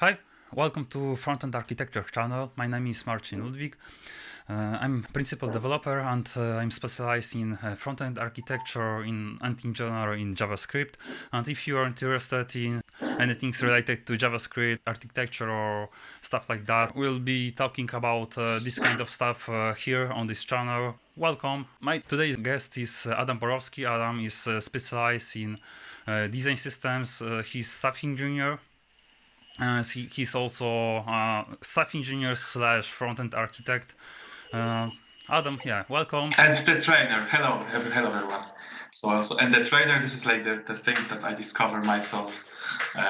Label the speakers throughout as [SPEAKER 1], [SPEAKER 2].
[SPEAKER 1] Hi, welcome to Frontend Architecture channel. My name is Marcin Ludwig. I'm principal developer and I'm specialized in front-end architecture and in general in JavaScript. And if you are interested in anything related to JavaScript architecture or stuff like that, we'll be talking about this kind of stuff here on this channel. Welcome. My today's guest is Adam Borowski. Adam is specialized in design systems. He's staff engineer. He's also staff engineer slash front-end architect. Adam, yeah, welcome.
[SPEAKER 2] And the trainer. Hello, hello everyone. So also, and the trainer, this is like the thing that I discover myself,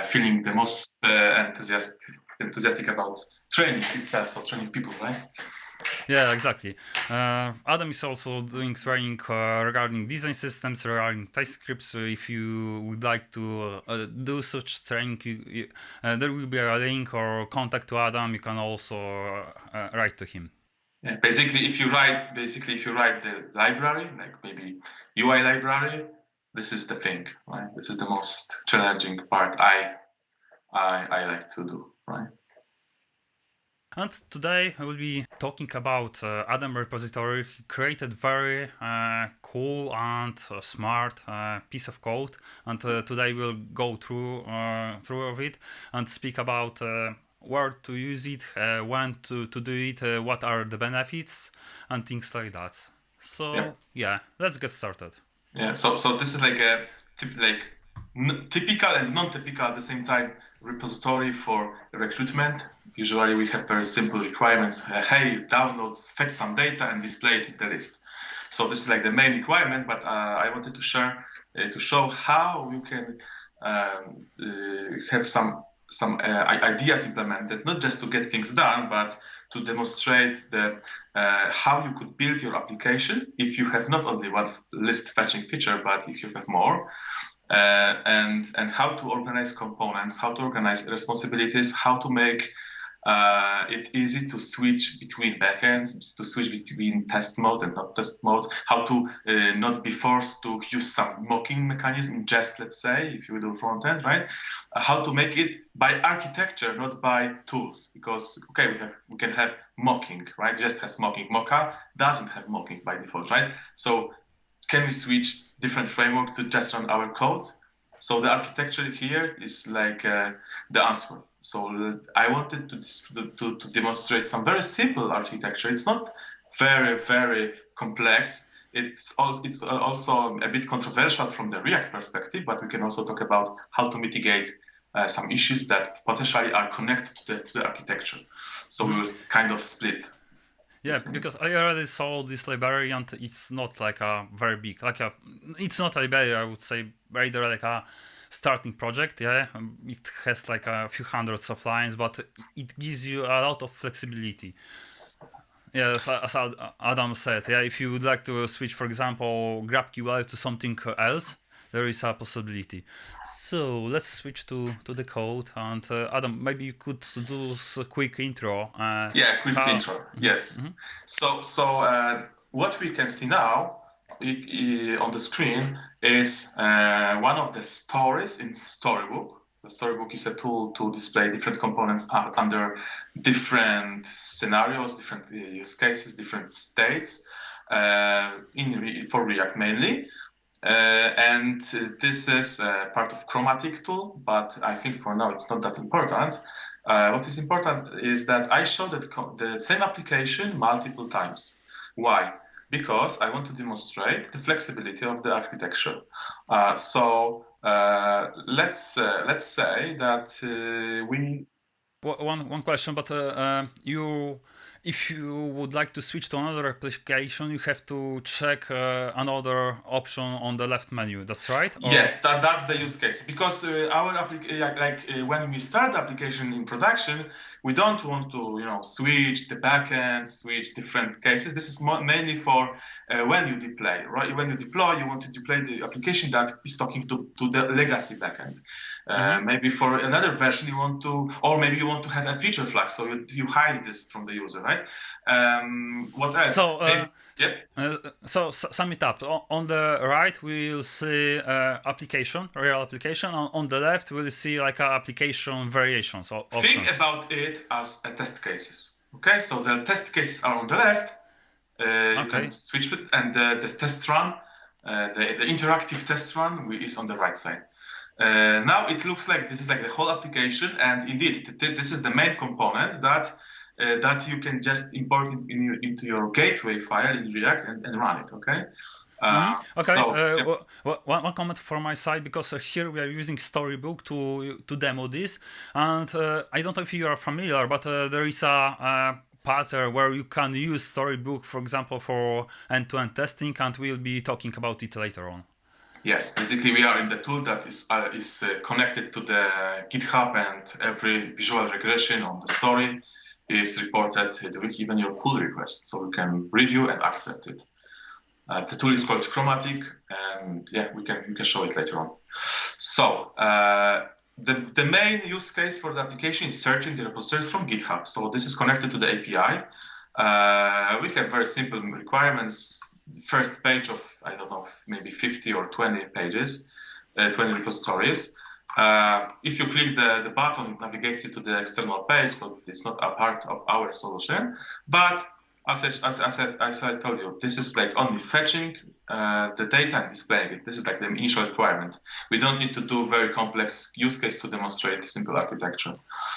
[SPEAKER 2] feeling the most enthusiastic about training itself, so training people, right?
[SPEAKER 1] Yeah, exactly. Adam is also doing training regarding design systems, regarding TypeScript. So if you would like to do such training, there will be a link or contact to Adam. You can also write to him.
[SPEAKER 2] Yeah, basically, if you write the library, like maybe UI library, this is the thing, right? This is the most challenging part I like to do, right?
[SPEAKER 1] And today I will be talking about Adam repository. He created very cool and smart piece of code, and today we'll go through of it and speak about where to use it, when to do it, what are the benefits, and things like that. So yeah, let's get started.
[SPEAKER 2] Yeah. So this is like a typical and non-typical at the same time repository for recruitment. Usually we have very simple requirements. Hey, download, fetch some data and display it in the list. So this is like the main requirement, but I wanted to share, to show how you can have some ideas implemented, not just to get things done, but to demonstrate the how you could build your application if you have not only one list fetching feature, but if you have more. And how to organize components, how to organize responsibilities, how to make it easy to switch between backends, to switch between test mode and not test mode, how to not be forced to use some mocking mechanism, just let's say, if you do front end, right? How to make it by architecture, not by tools, because okay, we can have mocking, right? Just has mocking. Mocha doesn't have mocking by default, right? So can we switch different framework to just run our code? So the architecture here is like the answer. So I wanted to demonstrate some very simple architecture. It's not very, very complex. It's also a bit controversial from the React perspective, but we can also talk about how to mitigate some issues that potentially are connected to the architecture. So we will kind of split.
[SPEAKER 1] Yeah, because I already saw this library and it's not like a very big, it's not a library, I would say, rather like a starting project. Yeah, it has like a few hundreds of lines, but it gives you a lot of flexibility. Yeah, as Adam said, yeah, if you would like to switch, for example, GraphQL to something else, there is a possibility. So let's switch to the code. And Adam, maybe you could do a quick intro.
[SPEAKER 2] Quick intro. Yes. Mm-hmm. So what we can see now on the screen is one of the stories in Storybook. The Storybook is a tool to display different components under different scenarios, different use cases, different states for React mainly. And this is part of Chromatic tool, but I think for now it's not that important. What is important is that I showed the same application multiple times. Why? Because I want to demonstrate the flexibility of the architecture. So let's say that we.
[SPEAKER 1] One question, but if you would like to switch to another application, you have to check another option on the left menu. That's right?
[SPEAKER 2] Or? Yes, that's the use case. Because our when we start the application in production, we don't want to switch the backend, switch different cases. This is mainly for when you deploy, right? When you deploy, you want to deploy the application that is talking to the legacy backend. Maybe for another version you want to, or maybe you want to have a feature flag, so you hide this from the user, right? What else?
[SPEAKER 1] So,
[SPEAKER 2] Yeah.
[SPEAKER 1] so sum it up. On the right, we'll see application, real application. On the left, we'll see like application variations or options.
[SPEAKER 2] Think about it as a test cases. Okay, so the test cases are on the left. You can switch it, and the test run, the interactive test run is on the right side. Now it looks like this is like the whole application, and indeed, this is the main component that you can just import it into your gateway file in React and run it. Okay.
[SPEAKER 1] Okay.
[SPEAKER 2] So,
[SPEAKER 1] one comment from my side, because here we are using Storybook to demo this, and I don't know if you are familiar, but there is a pattern where you can use Storybook, for example, for end-to-end testing, and we'll be talking about it later on.
[SPEAKER 2] Yes, basically we are in the tool that is connected to the GitHub, and every visual regression on the story is reported during even your pull request, so we can review and accept it. The tool is called Chromatic, and yeah, we can show it later on. So the main use case for the application is searching the repositories from GitHub. So this is connected to the API. We have very simple requirements. First page of, I don't know, maybe 50 or 20 pages, 20 repositories. If you click the button, it navigates you to the external page, so it's not a part of our solution. But as I told you, this is like only fetching the data and displaying it. This is like the initial requirement. We don't need to do very complex use case to demonstrate simple architecture.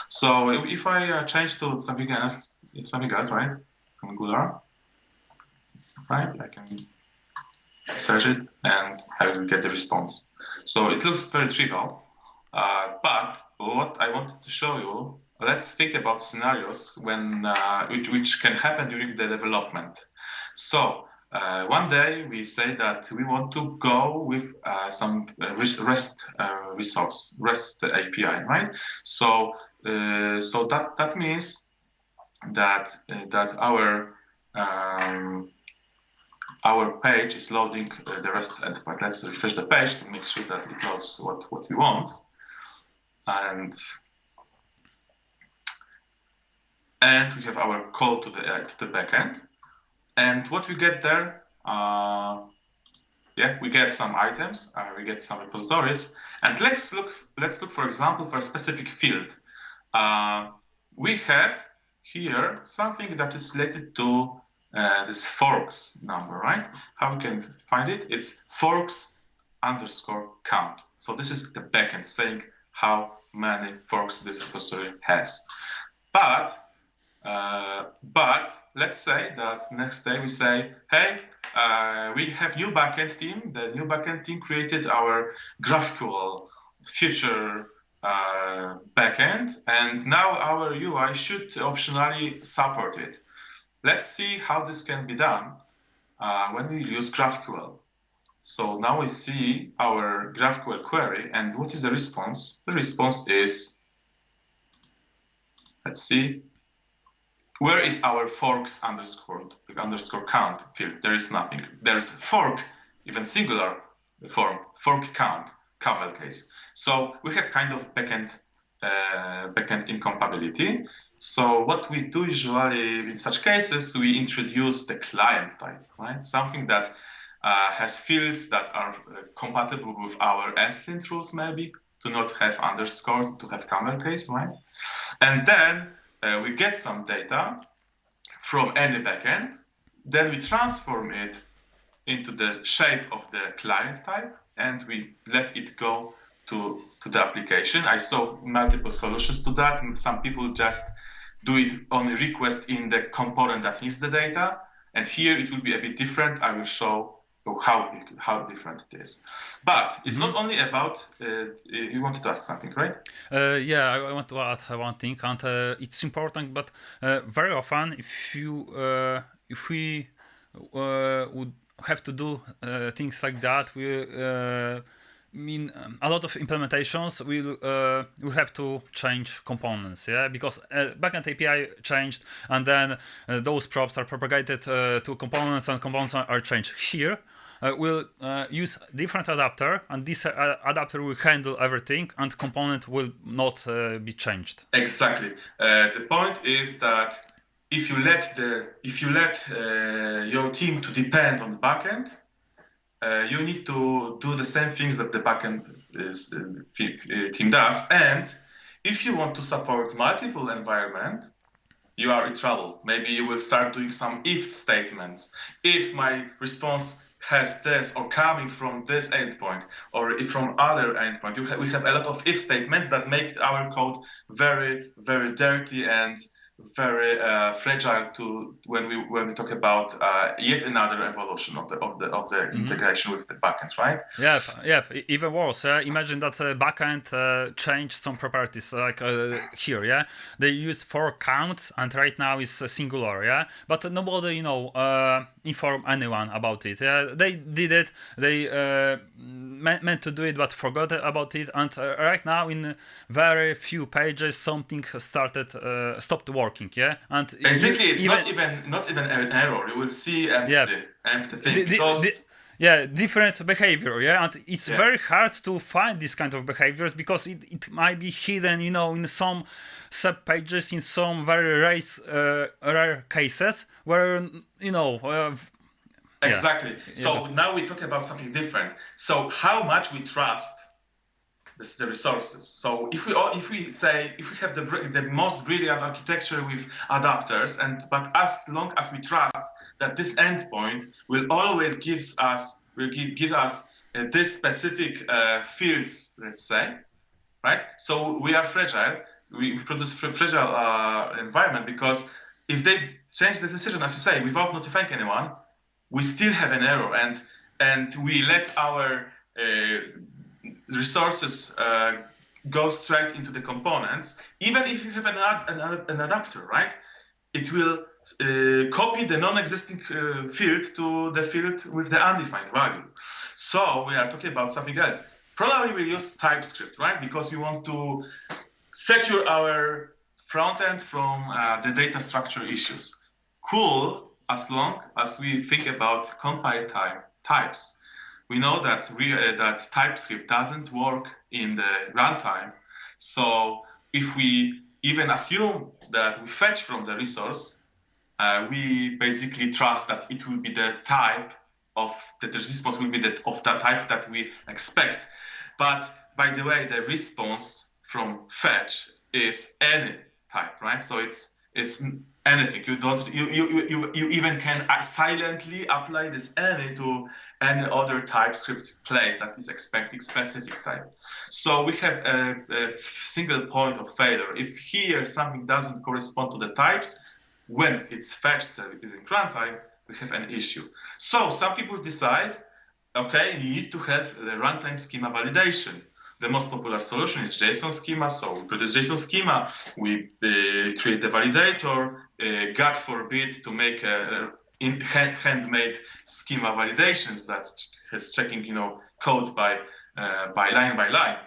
[SPEAKER 2] So if I change to something else, right? Angular, right? I can search it and I will get the response. So it looks very trivial, but what I wanted to show you, let's think about scenarios when which can happen during the development. So one day we say that we want to go with some REST resource, REST API, right? So that means that our page is loading the REST endpoint. Let's refresh the page to make sure that it loads what we want, and we have our call to the backend. And what we get there, we get some items, we get some repositories, and let's look, for example, for a specific field. We have here something that is related to this forks number, right? How we can find it? It's forks_count. So this is the backend saying how many forks this repository has. But let's say that next day we say, hey, we have new backend team. The new backend team created our GraphQl feature backend, and now our UI should optionally support it. Let's see how this can be done when we use GraphQL. So now we see our GraphQL query, and what is the response? The response is, let's see, where is our forks_count field? There is nothing. There's fork, even singular form, fork count, camel case. So we have kind of backend incompatibility. So what we do usually in such cases, we introduce the client type, right? Something that has fields that are compatible with our ESLint rules, maybe, to not have underscores, to have camel case, right? And then we get some data from any backend, then we transform it into the shape of the client type, and we let it go to the application. I saw multiple solutions to that, and some people just do it on a request in the component that needs the data, and here it will be a bit different. I will show how different it is. But it's not only about, you wanted to ask something, right?
[SPEAKER 1] Yeah, I want to add one thing, and it's important, but very often if we would have to do things like that, a lot of implementations will have to change components, because backend API changed, and then those props are propagated to components, and components are changed. Here we'll use different adapter, and this adapter will handle everything, and component will not be changed.
[SPEAKER 2] Exactly. The point is that if you let your team to depend on the backend, you need to do the same things that the backend team does. And if you want to support multiple environment, you are in trouble. Maybe you will start doing some if statements. If my response has this or coming from this endpoint or if from other endpoint, we have a lot of if statements that make our code very, very dirty and very fragile to when we talk about yet another evolution of the integration with the backend, right?
[SPEAKER 1] Yep. Even worse. Imagine that backend changed some properties, like here. Yeah, they use 4 counts, and right now is singular. Yeah, but nobody, inform anyone about it. Yeah, they did it. They meant to do it, but forgot about it. And right now, in very few pages, something stopped working. Yeah, and
[SPEAKER 2] basically it's not even an error. You will see empty thing because
[SPEAKER 1] different behavior. Yeah, and it's very hard to find this kind of behaviors because it might be hidden, in some sub pages, in some very rare cases where
[SPEAKER 2] exactly. So now we talk about something different. So how much we trust the resources. So if we have the most brilliant architecture with adapters, but as long as we trust that this endpoint will always give us this specific fields, let's say, right? So we are fragile. We produce fragile environment because if they change the decision, as you say, without notifying anyone, we still have an error, and we let our resources go straight into the components. Even if you have an adapter, right? It will copy the non-existing field to the field with the undefined value. So we are talking about something else. Probably we use TypeScript, right? Because we want to secure our front end from the data structure issues. Cool, as long as we think about compile types. We know that that TypeScript doesn't work in the runtime. So if we even assume that we fetch from the resource, we basically trust that it will be the type of the response will be of the type that we expect. But by the way, the response from fetch is any type, right? So it's anything. You even can silently apply this any to any other TypeScript place that is expecting specific type. So we have a single point of failure. If here something doesn't correspond to the types, when it's fetched in runtime, we have an issue. So some people decide, okay, you need to have the runtime schema validation. The most popular solution is JSON schema. So we produce JSON schema, we create the validator, God forbid to make handmade schema validations that is checking, code by line by line.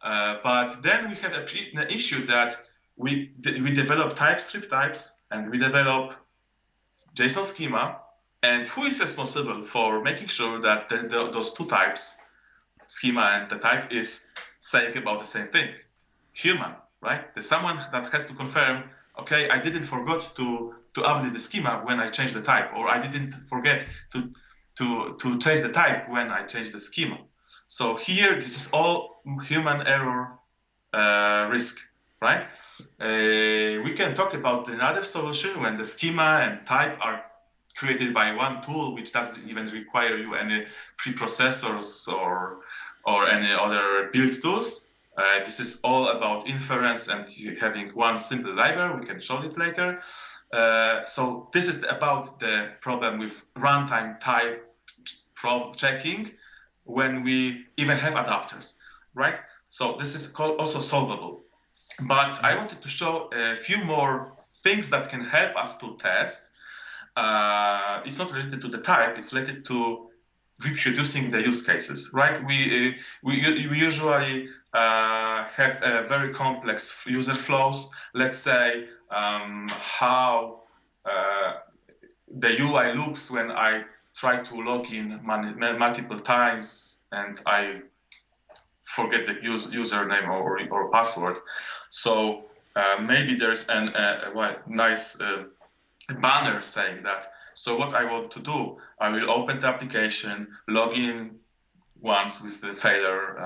[SPEAKER 2] But then we have an issue that we develop TypeScript types and we develop JSON schema. And who is responsible for making sure that those two types, schema and the type, is saying about the same thing? Human, right? There's someone that has to confirm, okay, I didn't forget to update the schema when I changed the type, or I didn't forget to change the type when I changed the schema. So here, this is all human error risk, right? We can talk about another solution when the schema and type are created by one tool, which doesn't even require you any preprocessors or any other build tools. This is all about inference and having one simple library. We can show it later. So this is about the problem with runtime type checking when we even have adapters, right? So this is also solvable. But I wanted to show a few more things that can help us to test. It's not related to the type, it's related to reproducing the use cases, right? We usually have a very complex user flows. Let's say how the UI looks when I try to log in multiple times and I forget the username or password. So maybe there's a nice banner saying that. So what I want to do, I will open the application, log in once with the failing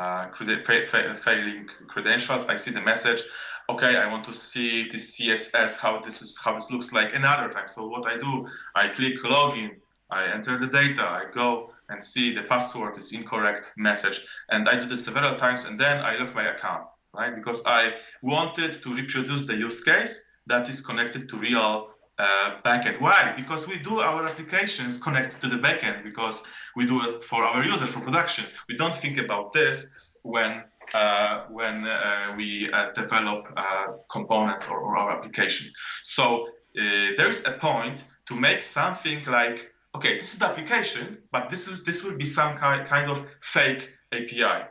[SPEAKER 2] credentials. I see the message. Okay, I want to see the CSS, how this looks like another time. So what I do, I click login, I enter the data, I go and see the password is incorrect message, and I do this several times, and then I lock my account, right? Because I wanted to reproduce the use case that is connected to real backend. Why? Because we do our applications connected to the backend, because we do it for our users, for production. We don't think about this when we develop components or our application. So there is a point to make something like, okay, this is the application, but this will be some kind of fake API.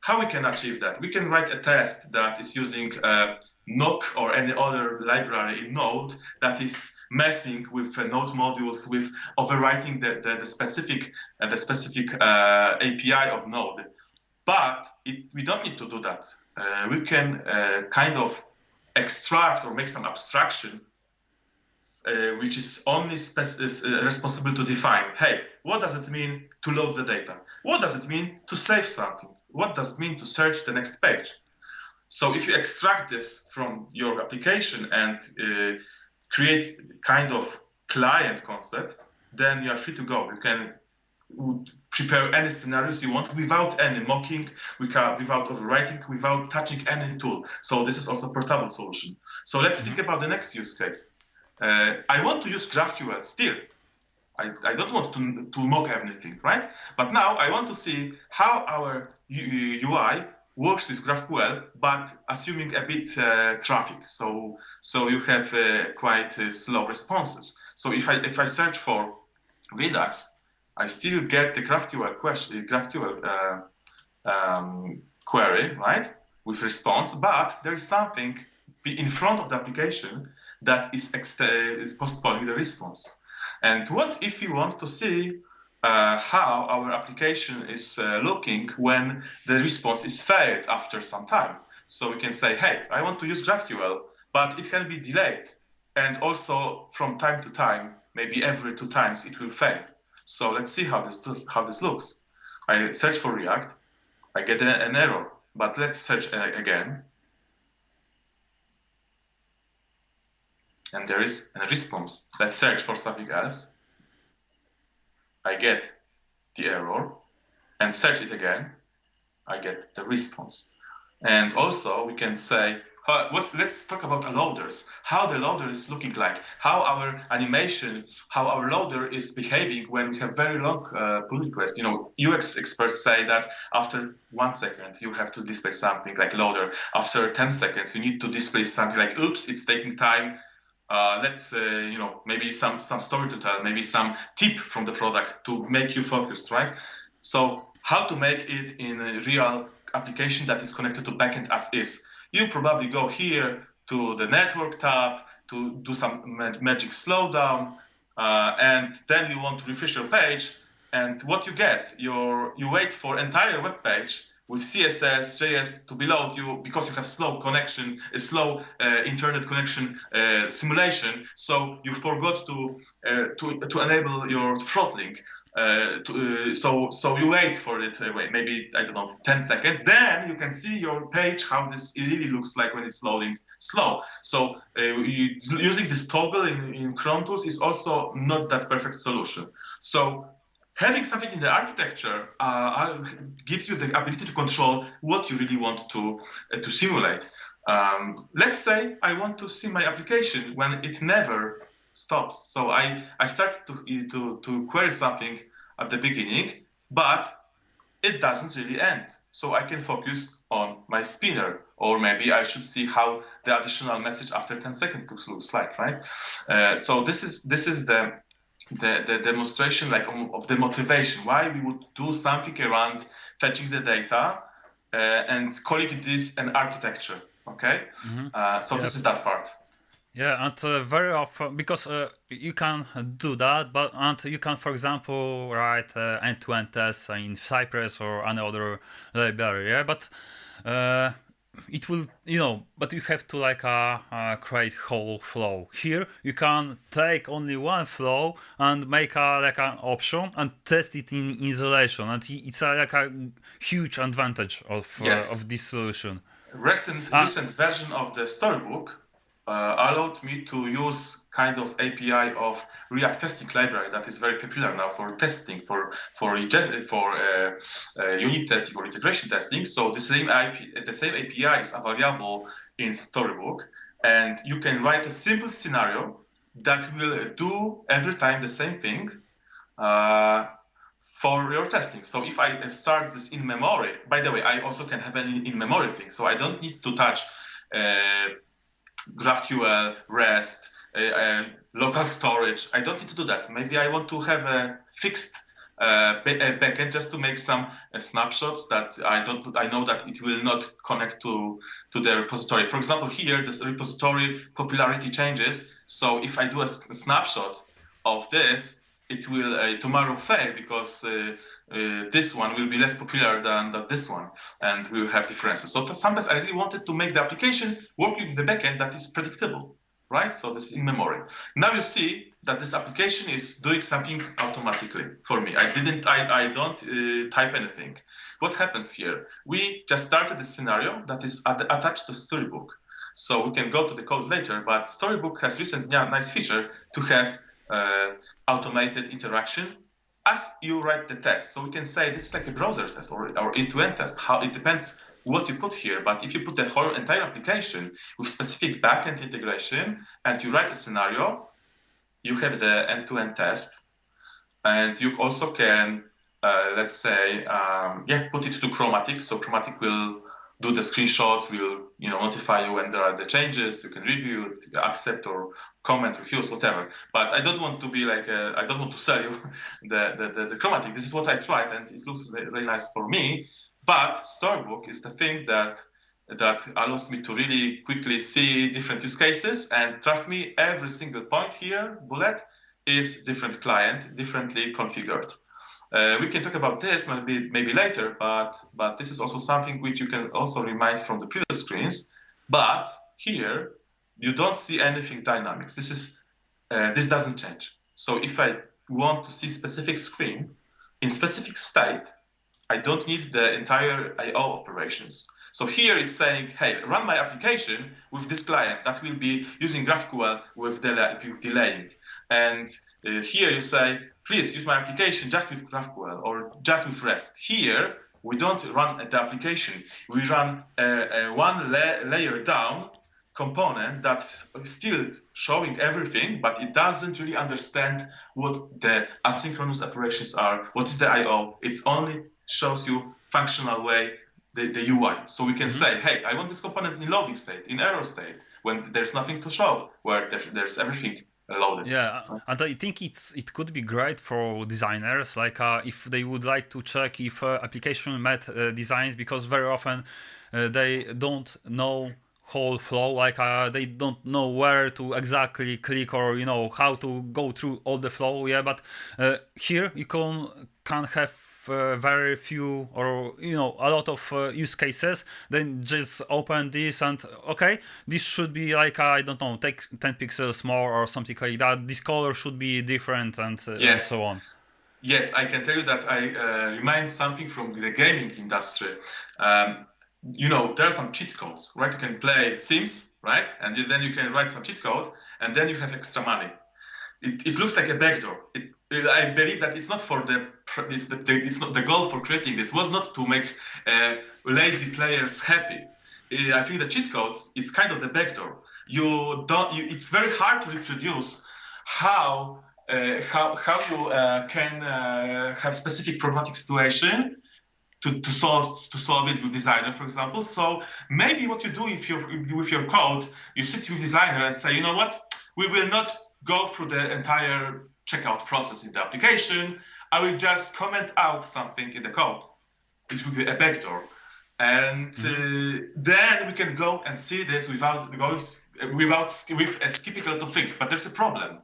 [SPEAKER 2] How we can achieve that? We can write a test that is using Nock or any other library in Node that is messing with Node modules, with overwriting the specific API of Node. But we don't need to do that. We can kind of extract or make some abstraction which is only responsible to define, hey, what does it mean to load the data? What does it mean to save something? What does it mean to search the next page? So if you extract this from your application and create kind of client concept, then you are free to go. You can prepare any scenarios you want without any mocking, without overwriting, without touching any tool. So this is also a portable solution. So let's think about the next use case. I want to use GraphQL still. I don't want to mock anything, right? But now I want to see how our UI works with GraphQL, but assuming a bit traffic. So you have quite slow responses. So if I search for Redux, I still get the GraphQL query, right, with response, but there is something in front of the application that is postponing the response. And what if you want to see how our application is looking when the response is failed after some time? So we can say, hey, I want to use GraphQL, but it can be delayed. And also from time to time, maybe every 2 times it will fail. So let's see how this looks. I search for React, I get an error, but let's search again. And there is a response. Let's search for something else. I get the error, and search it again. I get the response. And also we can say, let's talk about loaders. How the loader is looking like, how our animation, how our loader is behaving when we have very long pull requests. UX experts say that after 1 second you have to display something like loader. After 10 seconds you need to display something like, oops, it's taking time. Let's maybe some story to tell, maybe some tip from the product to make you focused, right? So how to make it in a real application that is connected to backend as is. You probably go here to the network tab to do some magic slowdown, and then you want to refresh your page. And what you get, you wait for entire web page with CSS, JS to be loaded you because you have slow connection, a slow internet connection simulation. So you forgot to enable your throttling. So you wait for it, maybe, I don't know, 10 seconds. Then you can see your page, how this really looks like when it's loading slow. So using this toggle in Chrome tools is also not that perfect solution. So having something in the architecture gives you the ability to control what you really want to simulate. Let's say I want to see my application when it never stops. So I start to query something at the beginning, but it doesn't really end. So I can focus on my spinner, or maybe I should see how the additional message after 10 seconds looks like, right? So this is the demonstration of the motivation, why we would do something around fetching the data and calling this an architecture, okay? So this is that part.
[SPEAKER 1] Yeah, and very often, because you can do that, and you can, for example, write end-to-end tests in Cypress or any other library, yeah? But it will, but you have to like create whole flow. Here you can take only one flow and make like an option and test it in isolation, and it's like a huge advantage
[SPEAKER 2] Yes.
[SPEAKER 1] of this solution.
[SPEAKER 2] Recent version of the Storybook allowed me to use kind of API of React testing library that is very popular now for testing, for unit testing or integration testing. So the same API is available in Storybook, and you can write a simple scenario that will do every time the same thing. For your testing. So if I start this in memory, by the way, I also can have an in memory thing. So I don't need to touch GraphQL, REST, local storage. I don't need to do that. Maybe I want to have a fixed backend just to make some snapshots that I know that it will not connect to the repository. For example, here this repository popularity changes. So if I do a snapshot of this, it will tomorrow fail because this one will be less popular than this one, and we will have differences. So sometimes I really wanted to make the application work with the backend that is predictable, right? So this is in memory. Now you see that this application is doing something automatically for me. I don't type anything. What happens here? We just started this scenario that is attached to Storybook. So we can go to the code later, but Storybook has recently a nice feature to have automated interaction as you write the test. So we can say this is like a browser test or end-to-end test. How it depends what you put here, but if you put the whole entire application with specific backend integration and you write a scenario, you have the end-to-end test, and you also can let's say put it to Chromatic. So Chromatic will do the screenshots, will notify you when there are the changes. You can review, accept or comment, refuse, whatever. But I don't want to be like I don't want to sell you the Chromatic. This is what I tried, and it looks really nice for me. But Storybook is the thing that allows me to really quickly see different use cases. And trust me, every single point here, bullet, is different client, differently configured. We can talk about this maybe later, but this is also something which you can also remind from the previous screens. But here, you don't see anything dynamics. This doesn't change. So if I want to see specific screen in specific state, I don't need the entire I/O operations. So here it's saying, hey, run my application with this client that will be using GraphQL with delaying. And here you say, please use my application just with GraphQL or just with REST. Here, we don't run the application. We run one layer down component that's still showing everything, but it doesn't really understand what the asynchronous operations are, what is the I/O. It only shows you functional way the UI. So we can say, hey, I want this component in loading state, in error state, when there's nothing to show, where there's everything loaded.
[SPEAKER 1] Yeah, and I think it could be great for designers, like if they would like to check if application met designs, because very often they don't know whole flow, like they don't know where to exactly click or how to go through all the flow. Yeah, but here you can have very few or a lot of use cases. Then just open this and okay, this should be like I don't know, take 10 pixels more or something like that. This color should be different and so on.
[SPEAKER 2] Yes, I can tell you that I remind something from the gaming industry. There are some cheat codes, right? You can play Sims, right? And then you can write some cheat code, and then you have extra money. It looks like a backdoor. I believe that it's not for it's not the goal for creating this was not to make lazy players happy. I think the cheat codes is kind of the backdoor. It's very hard to reproduce how you can have specific problematic situation to solve it with designer, for example. So maybe what you do with your code, you sit with designer and say, you know what, we will not go through the entire checkout process in the application. I will just comment out something in the code. It will be a backdoor. And then we can go and see this without skipping a lot of things. But there's a problem.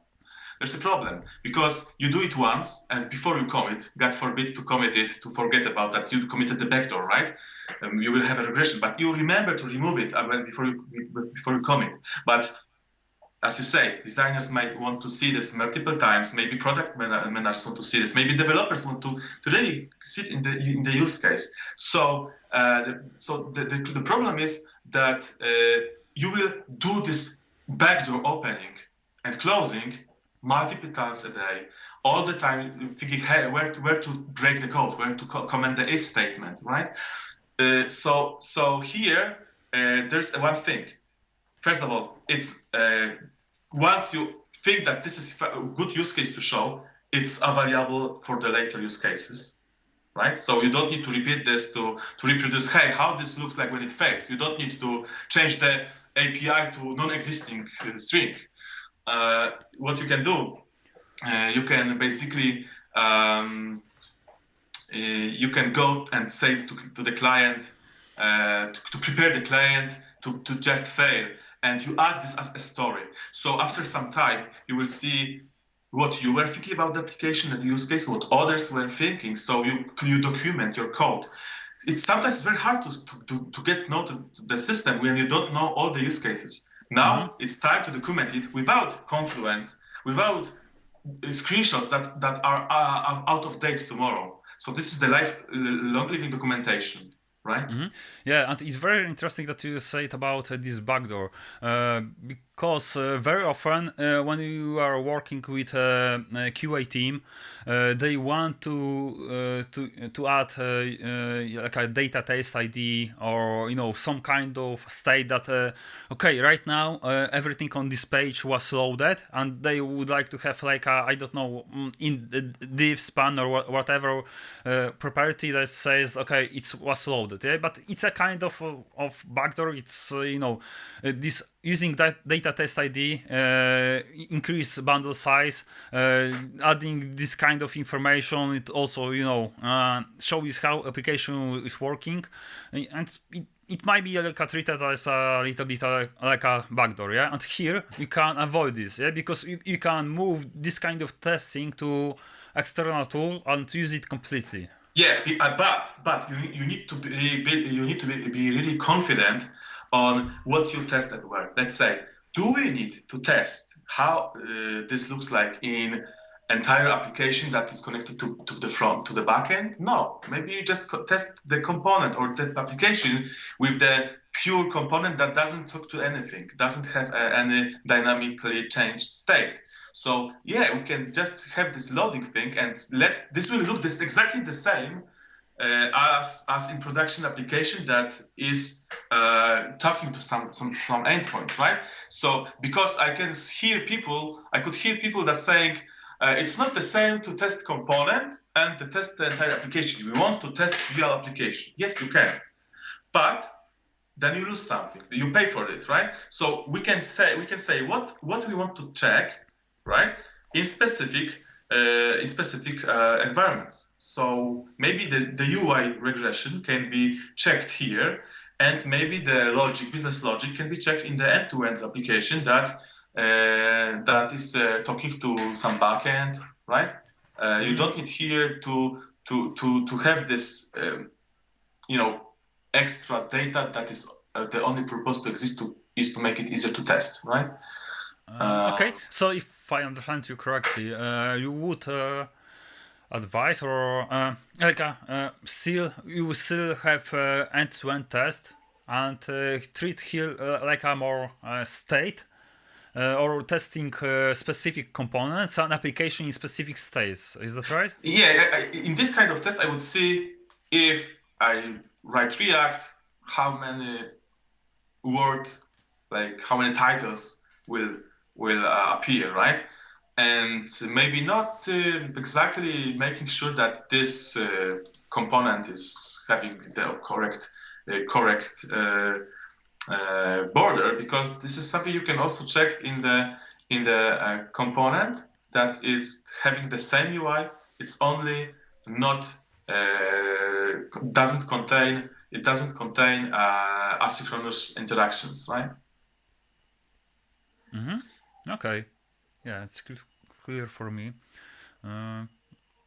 [SPEAKER 2] there's a problem because you do it once and before you commit, God forbid to commit it, to forget about that you committed the backdoor, right? You will have a regression, but you remember to remove it before you commit. But as you say, designers might want to see this multiple times. Maybe product managers want to see this. Maybe developers want to really sit in the use case. So the problem is that you will do this backdoor opening and closing multiple times a day, all the time, thinking, hey, where to break the code, where to comment the if statement, right? So here there's one thing. First of all, it's once you think that this is a good use case to show, it's available for the later use cases, right? So you don't need to repeat this to reproduce, hey, how this looks like when it fails. You don't need to change the API to non-existing string. What you can do, you can basically you can go and say to the client to prepare the client to just fail, and you add this as a story. So after some time, you will see what you were thinking about the application and the use case, what others were thinking. So you document your code. It's sometimes very hard to get know the system when you don't know all the use cases. Now it's time to document it without Confluence, without screenshots that are out of date tomorrow. So this is the long living documentation. Right?
[SPEAKER 1] Yeah, and it's very interesting that you said about this backdoor, because very often when you are working with a QA team, they want to add like a data test ID, or some kind of state that okay, right now everything on this page was loaded, and they would like to have like a, I don't know, in the div span or whatever property that says okay, it was loaded. Yeah, but it's a kind of backdoor. It's this using that data test ID, increase bundle size, adding this kind of information. It also shows how application is working, and it might be like treated as a little bit like a backdoor. Yeah, and here you can avoid this. Yeah, because you can move this kind of testing to external tool and use it completely.
[SPEAKER 2] Yeah, but you need to be really confident on what you test at work. Let's say, do we need to test how this looks like in entire application that is connected to the front, to the backend? No, maybe you just test the component or the application with the pure component that doesn't talk to anything, doesn't have any dynamically changed state. So yeah, we can just have this loading thing, and this will look exactly the same as in production application that is talking to some endpoint, right? So because I could hear people that saying it's not the same to test component and to test the entire application. We want to test real application. Yes, you can, but then you lose something. You pay for it, right? So we can say what we want to check, right, in specific environments. So maybe the UI regression can be checked here, and maybe the business logic can be checked in the end-to-end application that is talking to some backend, right? You don't need here to have this extra data that is the only purpose to exist is to make it easier to test, right?
[SPEAKER 1] Okay, so if I understand you correctly, you would advise, or you will still have end-to-end test and treat here like a more state, or testing specific components and application in specific states. Is that right?
[SPEAKER 2] Yeah, in this kind of test, I would see if I write React, how many words, like how many titles will appear, right? And maybe not exactly making sure that this component is having the correct border, because this is something you can also check in the component that is having the same UI. It's only not doesn't contain asynchronous interactions, right?
[SPEAKER 1] Okay, yeah, it's clear for me.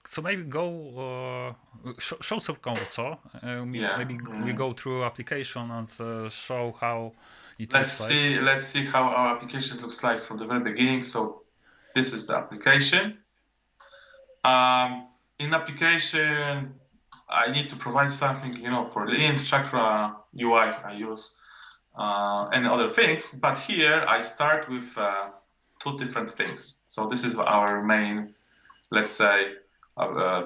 [SPEAKER 1] So maybe go show some code. So maybe we go through application and show how it looks like.
[SPEAKER 2] Let's see how our application looks like from the very beginning. So this is the application. In application, I need to provide something, for the int, chakra, UI I use, and other things. But here I start with two different things. So this is our main, let's say,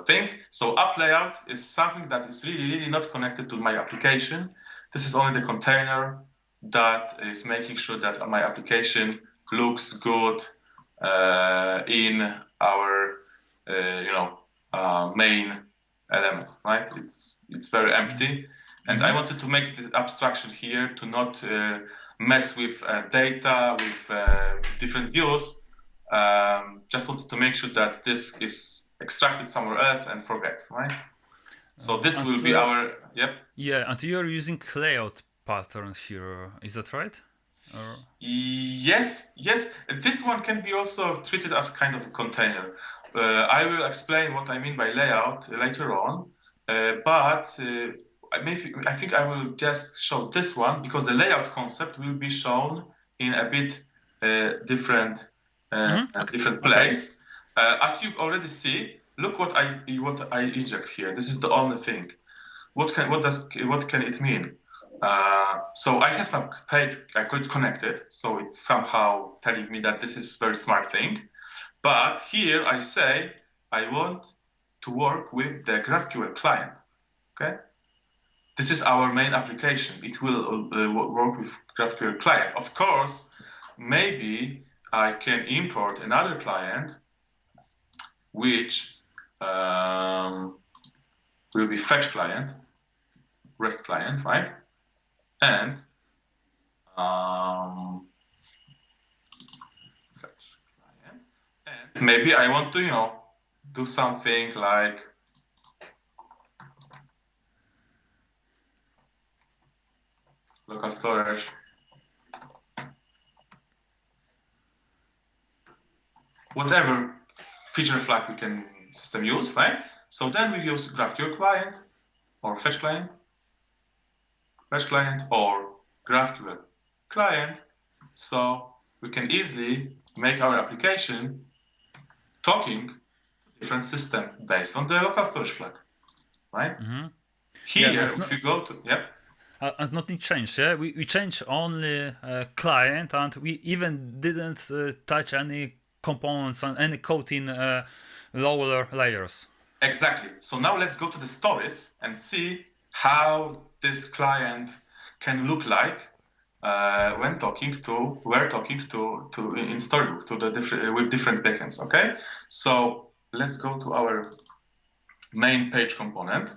[SPEAKER 2] thing. So app layout is something that is really not connected to my application. This is only the container that is making sure that my application looks good in our main element, right? It's very empty, and I wanted to make the abstraction here to not mess with data, with different views. Just wanted to make sure that this is extracted somewhere else and forget, right? So this will be our
[SPEAKER 1] Yeah, and you're using layout pattern here, is that right?
[SPEAKER 2] Yes. This one can be also treated as kind of a container. I will explain what I mean by layout later on, but I think I will just show this one because the layout concept will be shown in a bit different place. As you already see, look what I inject here. This is the only thing. What can it mean? So I have some page I could connect it, so it's somehow telling me that this is a very smart thing. But here I say I want to work with the GraphQL client. Okay, this is our main application. It will work with GraphQL client. Of course, maybe I can import another client, which will be fetch client, REST client, right? And fetch client. And maybe I want to, do something like local storage. Whatever feature flag we can system use, right? So then we use GraphQL client or fetch client or GraphQL client, so we can easily make our application talking to different system based on the local storage flag, right? Here, if you go to
[SPEAKER 1] and nothing changed. Yeah, we changed only client, and we even didn't touch any components and any code in lower layers.
[SPEAKER 2] Exactly. So now let's go to the stories and see how this client can look like when we're talking to in Storybook to the with different backends. Okay, so let's go to our main page component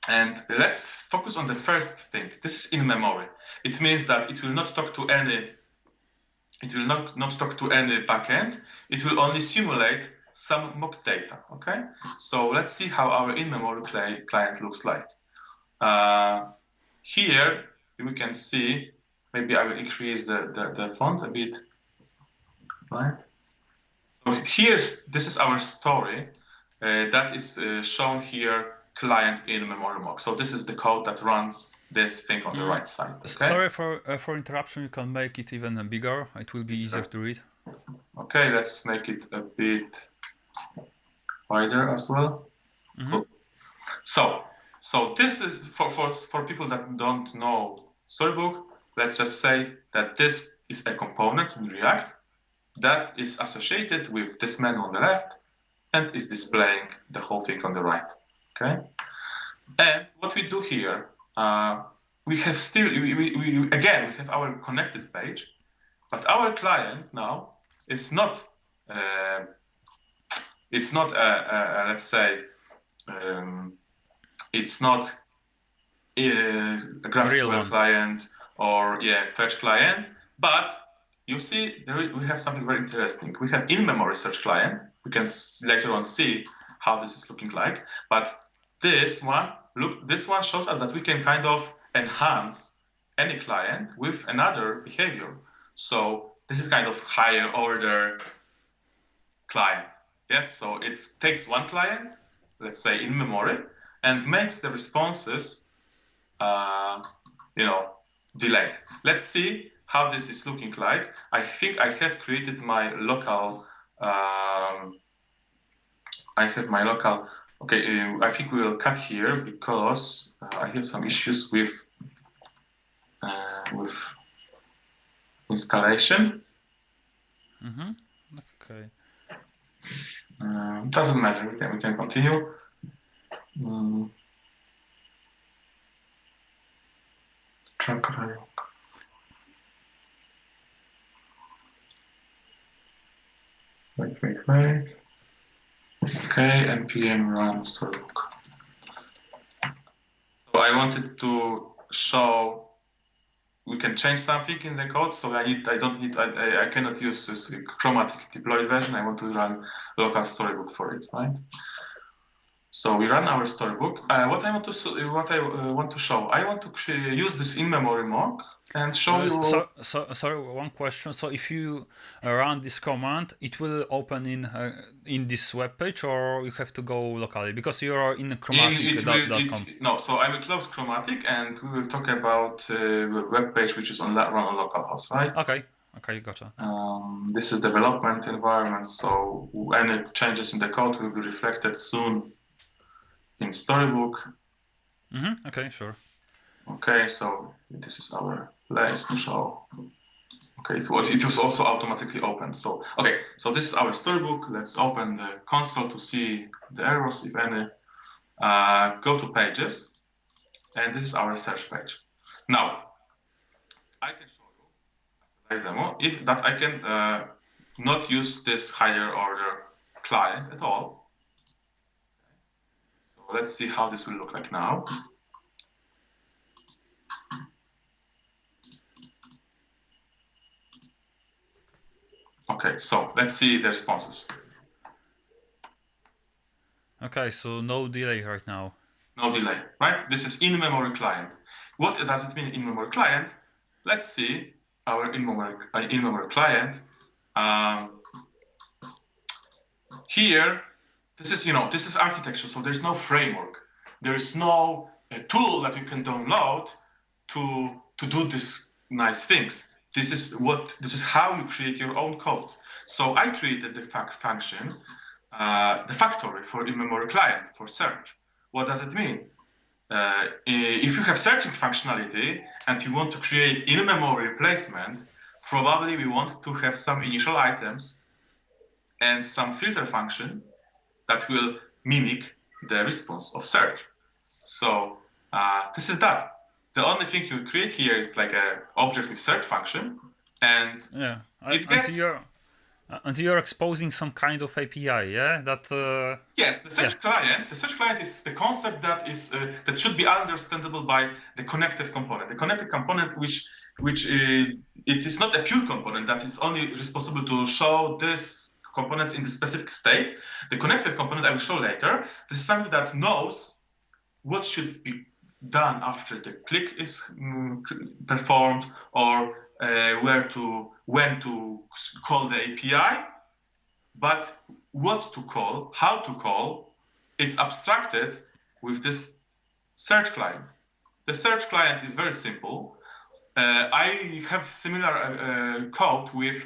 [SPEAKER 2] and let's focus on the first thing. This is in memory. It means that it will not talk to any. It will not talk to any backend. It will only simulate some mock data. Okay, so let's see how our in-memory client looks like. Here we can see. Maybe I will increase the font a bit. Right. So this is our story that is shown here. Client in memory mock. So this is the code that runs this thing on the right side. Okay?
[SPEAKER 1] Sorry for interruption. You can make it even bigger. It will be easier to read.
[SPEAKER 2] Okay, let's make it a bit wider as well. Cool. So this is for people that don't know Storybook. Let's just say that this is a component in React that is associated with this menu on the left and is displaying the whole thing on the right. Okay, and what we do here, we have still we have our connected page, but our client now is not let's say it's not a GraphQL client or fetch client, but you see we have something very interesting. We have in-memory search client. We can later on see how this is looking like, but this one shows us that we can kind of enhance any client with another behavior. So this is kind of higher order client. Yes, so it takes one client, let's say in memory, and makes the responses, delayed. Let's see how this is looking like. I think I have created my local. Okay, I think we will cut here because I have some issues with installation.
[SPEAKER 1] Mm-hmm. Okay.
[SPEAKER 2] Doesn't matter. We can continue. Wait. Okay, npm run storybook. So I wanted to show we can change something in the code. So I cannot use this chromatic deployed version. I want to run local storybook for it, right? So we run our storybook. What I want to show, I want to use this in-memory mock and show you.
[SPEAKER 1] Sorry, one question. So if you run this command, it will open in this web page, or you have to go locally because you are in chromatic.com.
[SPEAKER 2] No, so I will close chromatic and we will talk about the web page which is run on localhost, right?
[SPEAKER 1] Okay, gotcha.
[SPEAKER 2] This is development environment, so any changes in the code will be reflected soon in storybook.
[SPEAKER 1] Mm-hmm. Okay, sure.
[SPEAKER 2] Okay, so this is our place to show. Okay, it was also automatically opened. So okay, so this is our storybook. Let's open the console to see the errors, if any. Go to pages, and this is our search page. Now, I can show you as a live demo if that I can not use this higher order client at all. So let's see how this will look like now. Okay, so let's see the responses.
[SPEAKER 1] Okay, so no delay right now.
[SPEAKER 2] No delay, right? This is in-memory client. What does it mean in-memory client? Let's see our in-memory client. Here, this is architecture, so there's no framework. There is no tool that you can download to do these nice things. This is how you create your own code. So I created the function, the factory for in-memory client for search. What does it mean? If you have searching functionality and you want to create in-memory replacement, probably we want to have some initial items and some filter function that will mimic the response of search. So this is that. The only thing you create here is like an object with search function, and
[SPEAKER 1] until you're exposing some kind of API, yeah.
[SPEAKER 2] Yes, the search client. The search client is the concept that should be understandable by the connected component. The connected component, which it is not a pure component that is only responsible to show this components in the specific state. The connected component I will show later. This is something that knows what should be done after the click is performed, or when to call the API, but what to call, how to call, is abstracted with this search client. The search client is very simple. I have similar code with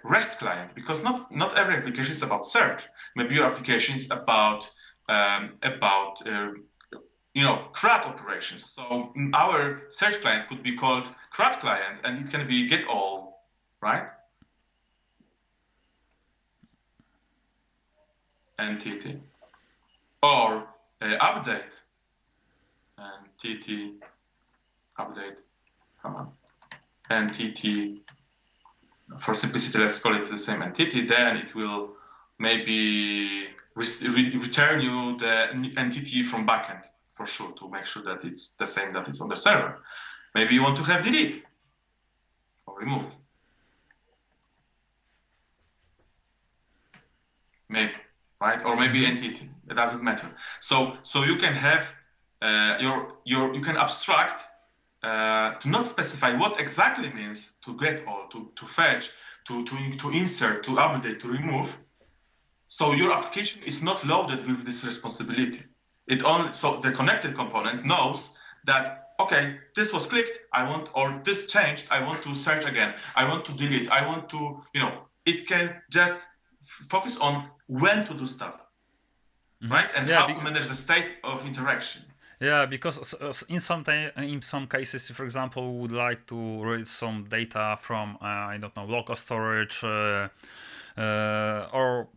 [SPEAKER 2] REST client, because not every application is about search. Maybe your application is about CRUD operations. So our search client could be called CRUD client, and it can be get all, right? NTT. Or update. NTT update. Come on. NTT. For simplicity, let's call it the same entity. Then it will maybe return you the entity from backend, for sure, to make sure that it's the same that is on the server. Maybe you want to have delete or remove. Maybe, right? Or maybe entity. It doesn't matter. So you can have you can abstract to not specify what exactly means to get all, to fetch, to insert, to update, to remove. So your application is not loaded with this responsibility. So the connected component knows that, okay, this was clicked, or this changed, I want to search again, I want to delete, I want to, it can just focus on when to do stuff, right? And how to manage the state of interaction.
[SPEAKER 1] Yeah, because in some cases, for example, we would like to read some data from I don't know, local storage or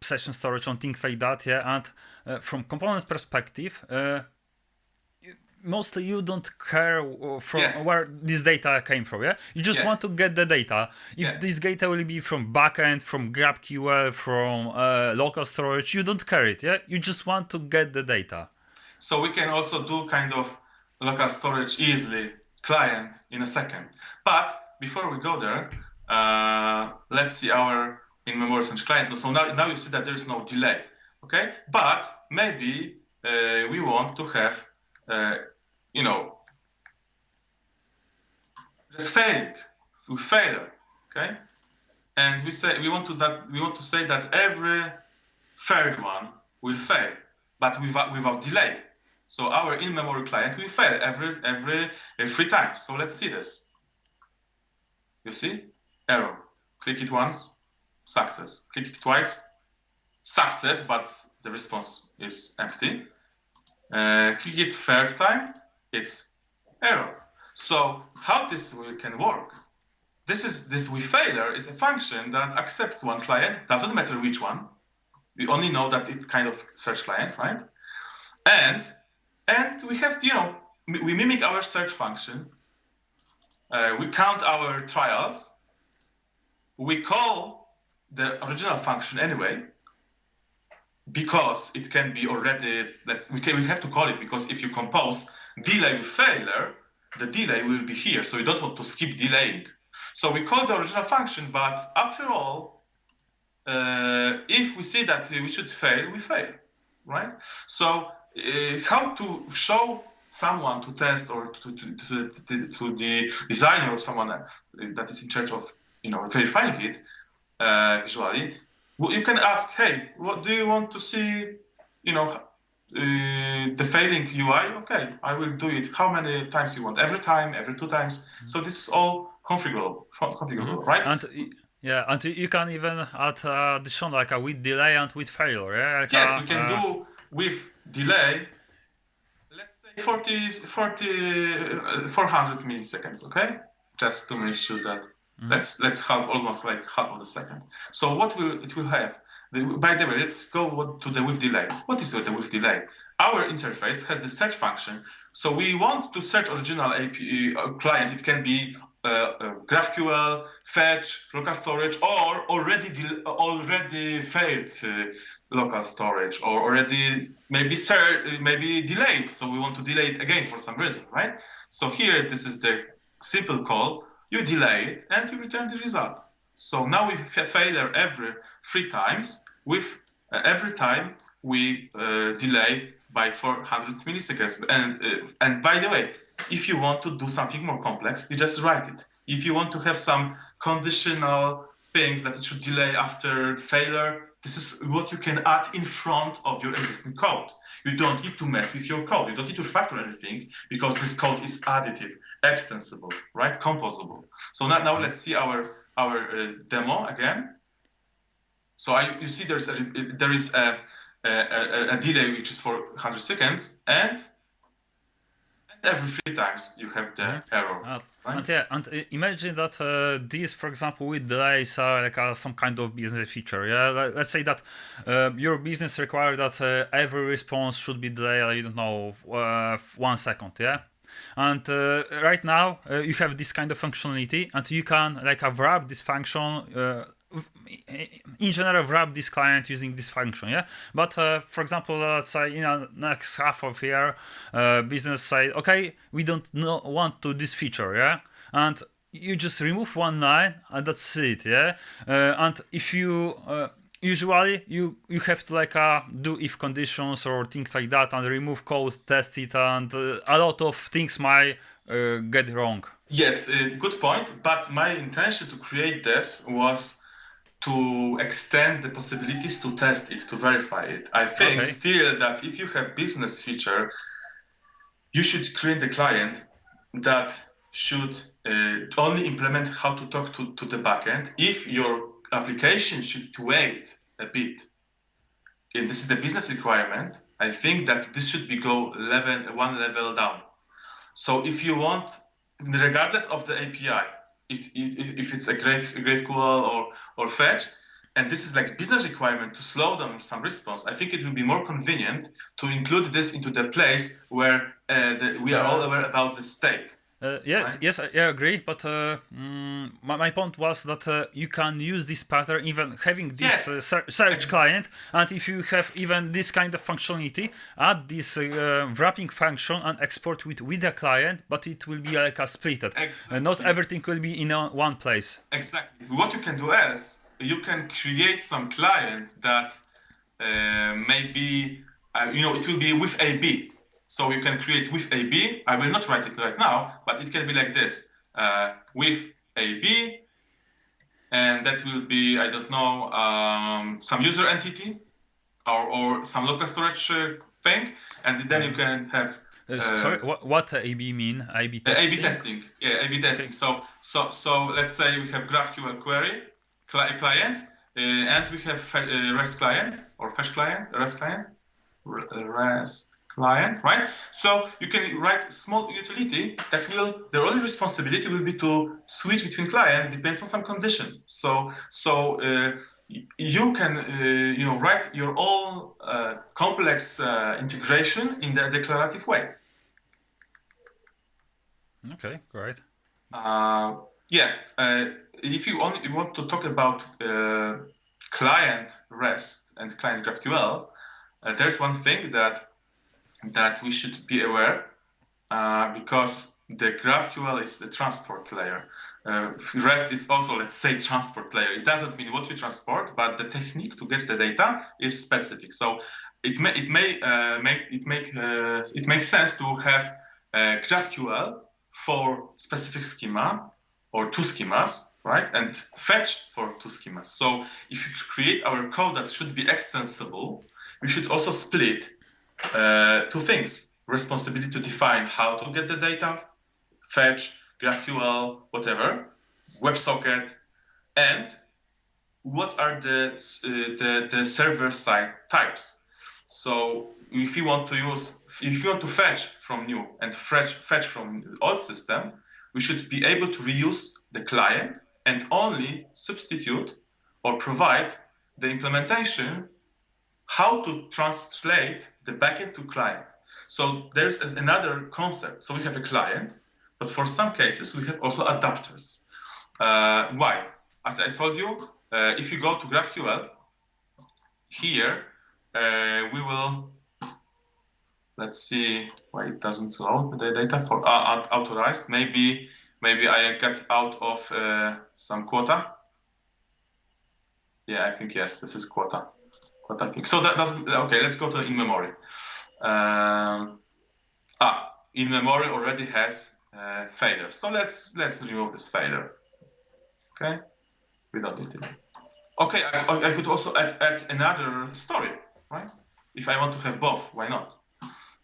[SPEAKER 1] session storage on things like that. Yeah, and from component perspective, mostly you don't care from where this data came from. Yeah, you just want to get the data. If this data will be from backend, from GraphQL, from local storage, you don't care it. Yeah, you just want to get the data.
[SPEAKER 2] So we can also do kind of local storage easily, client, in a second. But before we go there, let's see our in-memory storage client. So now you see that there's no delay, okay? But maybe we want to have, just failing, failure, okay? And we want to say that every third one will fail, but without delay. So our in-memory client will fail every 3 times. So let's see this. You see? Error. Click it once, success. Click it twice, success, but the response is empty. Click it third time, it's error. So how this can work? This with failure is a function that accepts one client, doesn't matter which one. We only know that it's kind of search client, right? And we have, we mimic our search function. We count our trials. We call the original function anyway, because it can be already, we have to call it, because if you compose delay with failure, the delay will be here. So you don't want to skip delaying. So we call the original function, but after all, if we see that we should fail, we fail, right? So how to show someone to test, or to the designer or someone that is in charge of verifying it visually, you can ask, hey, what do you want to see? The failing UI. Okay, I will do it. How many times you want? Every time, every 2 times. So this is all configurable, right?
[SPEAKER 1] And you can even add addition like with delay and with failure. Yeah? Like
[SPEAKER 2] yes, you can do with delay. Let's say 400 milliseconds. Okay, just to make sure that let's have almost like half of the second. So what it will have? By the way, let's go to the with delay. What is the with delay? Our interface has the search function. So we want to search original API client. It can be GraphQL, fetch, local storage, or already failed local storage, or already maybe delayed. So we want to delay it again for some reason, right? So here, this is the simple call. You delay it and you return the result. So now we failure every 3 times. With every time we delay by 400 milliseconds. And by the way, if you want to do something more complex, you just write it. If you want to have some conditional things that it should delay after failure, this is what you can add in front of your existing code. You don't need to mess with your code. You don't need to refactor anything, because this code is additive, extensible, right? Composable. So now let's see our demo again. So you see there is a delay which is 400 seconds, and every 3 times you have the error. Right?
[SPEAKER 1] And imagine that this, for example, with delays are like some kind of business feature. Yeah, let's say that your business requires that every response should be delayed, I don't know, 1 second. Yeah. And right now you have this kind of functionality, and you can wrap this function. In general, wrap this client using this function, yeah. But for example, let's say in the next half of year, business say, okay, we don't want to this feature, yeah, and you just remove 1 line and that's it, yeah. And if you usually you have to do if conditions or things like that, and remove code, test it, and a lot of things might get wrong.
[SPEAKER 2] Yes, good point. But my intention to create this was to extend the possibilities to test it, to verify it. I think
[SPEAKER 1] Okay.
[SPEAKER 2] still that if you have business feature, you should create the client that should only implement how to talk to the backend. If your application should wait a bit, and this is the business requirement, I think that this should be one level down. So if you want, regardless of the API, if it's a GraphQL or Fetch, and this is like business requirement to slow down some response, I think it will be more convenient to include this into the place where we are all aware about the state.
[SPEAKER 1] Yes,
[SPEAKER 2] Right?
[SPEAKER 1] yes, I agree. But my point was that you can use this pattern even having this search client, and if you have even this kind of functionality, add this wrapping function and export with the client, but it will be like a splitted.
[SPEAKER 2] Exactly.
[SPEAKER 1] Not everything will be in one place.
[SPEAKER 2] Exactly. What you can do is you can create some client that maybe it will be with AB. So you can create with AB. I will not write it right now, but it can be like this, with AB, and that will be, I don't know, some user entity or some local storage thing, and then you can have.
[SPEAKER 1] Sorry, what AB mean? AB testing?
[SPEAKER 2] A/B testing. Yeah, A/B testing. Okay. So let's say we have GraphQL query client, and we have REST client or Fetch client, REST client, REST client, right? So you can write a small utility that their only responsibility will be to switch between client, depends on some condition. So you can write your own complex integration in the declarative way.
[SPEAKER 1] Okay, great.
[SPEAKER 2] If you want to talk about client REST and client GraphQL, there's one thing that we should be aware, because the GraphQL is the transport layer. REST is also, let's say, transport layer. It doesn't mean what you transport, but the technique to get the data is specific. So it makes sense to have GraphQL for specific schema or two schemas, right? And fetch for two schemas. So if you create our code that should be extensible, we should also split two things: responsibility to define how to get the data, fetch, GraphQL, whatever, WebSocket, and what are the server side types. So if you want to fetch from new and fetch from old system, we should be able to reuse the client and only substitute or provide the implementation how to translate the backend to client. So there's another concept. So we have a client, but for some cases we have also adapters. Why? As I told you, if you go to GraphQL, here we will, let's see why it doesn't load the data for authorized. Maybe I get out of some quota. Yeah, I think yes, this is quota thing. So that doesn't, okay, let's go to in memory. In memory already has failure. So let's remove this failure. Okay, we don't need it. Okay, I could also add another story, right? If I want to have both, why not?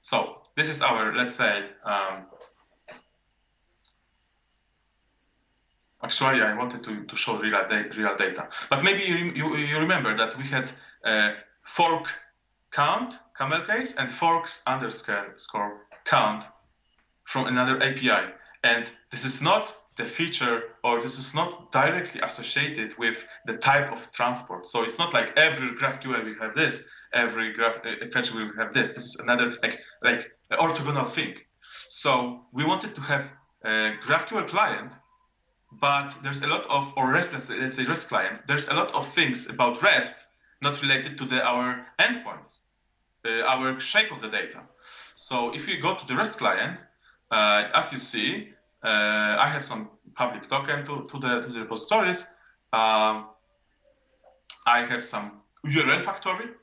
[SPEAKER 2] So this is our, let's say, actually I wanted to show real data, but maybe you remember that we had fork count, camel case, and forks underscore count from another API. And this is not the feature, or this is not directly associated with the type of transport. So it's not like every GraphQL will have this, every Fetch will have this. This is another like orthogonal thing. So we wanted to have a GraphQL client, but there's a lot of, or REST, let's say REST client, there's a lot of things about REST not related to our endpoints, our shape of the data. So if you go to the REST client, as you see, I have some public token to the repositories. I have some URL factory,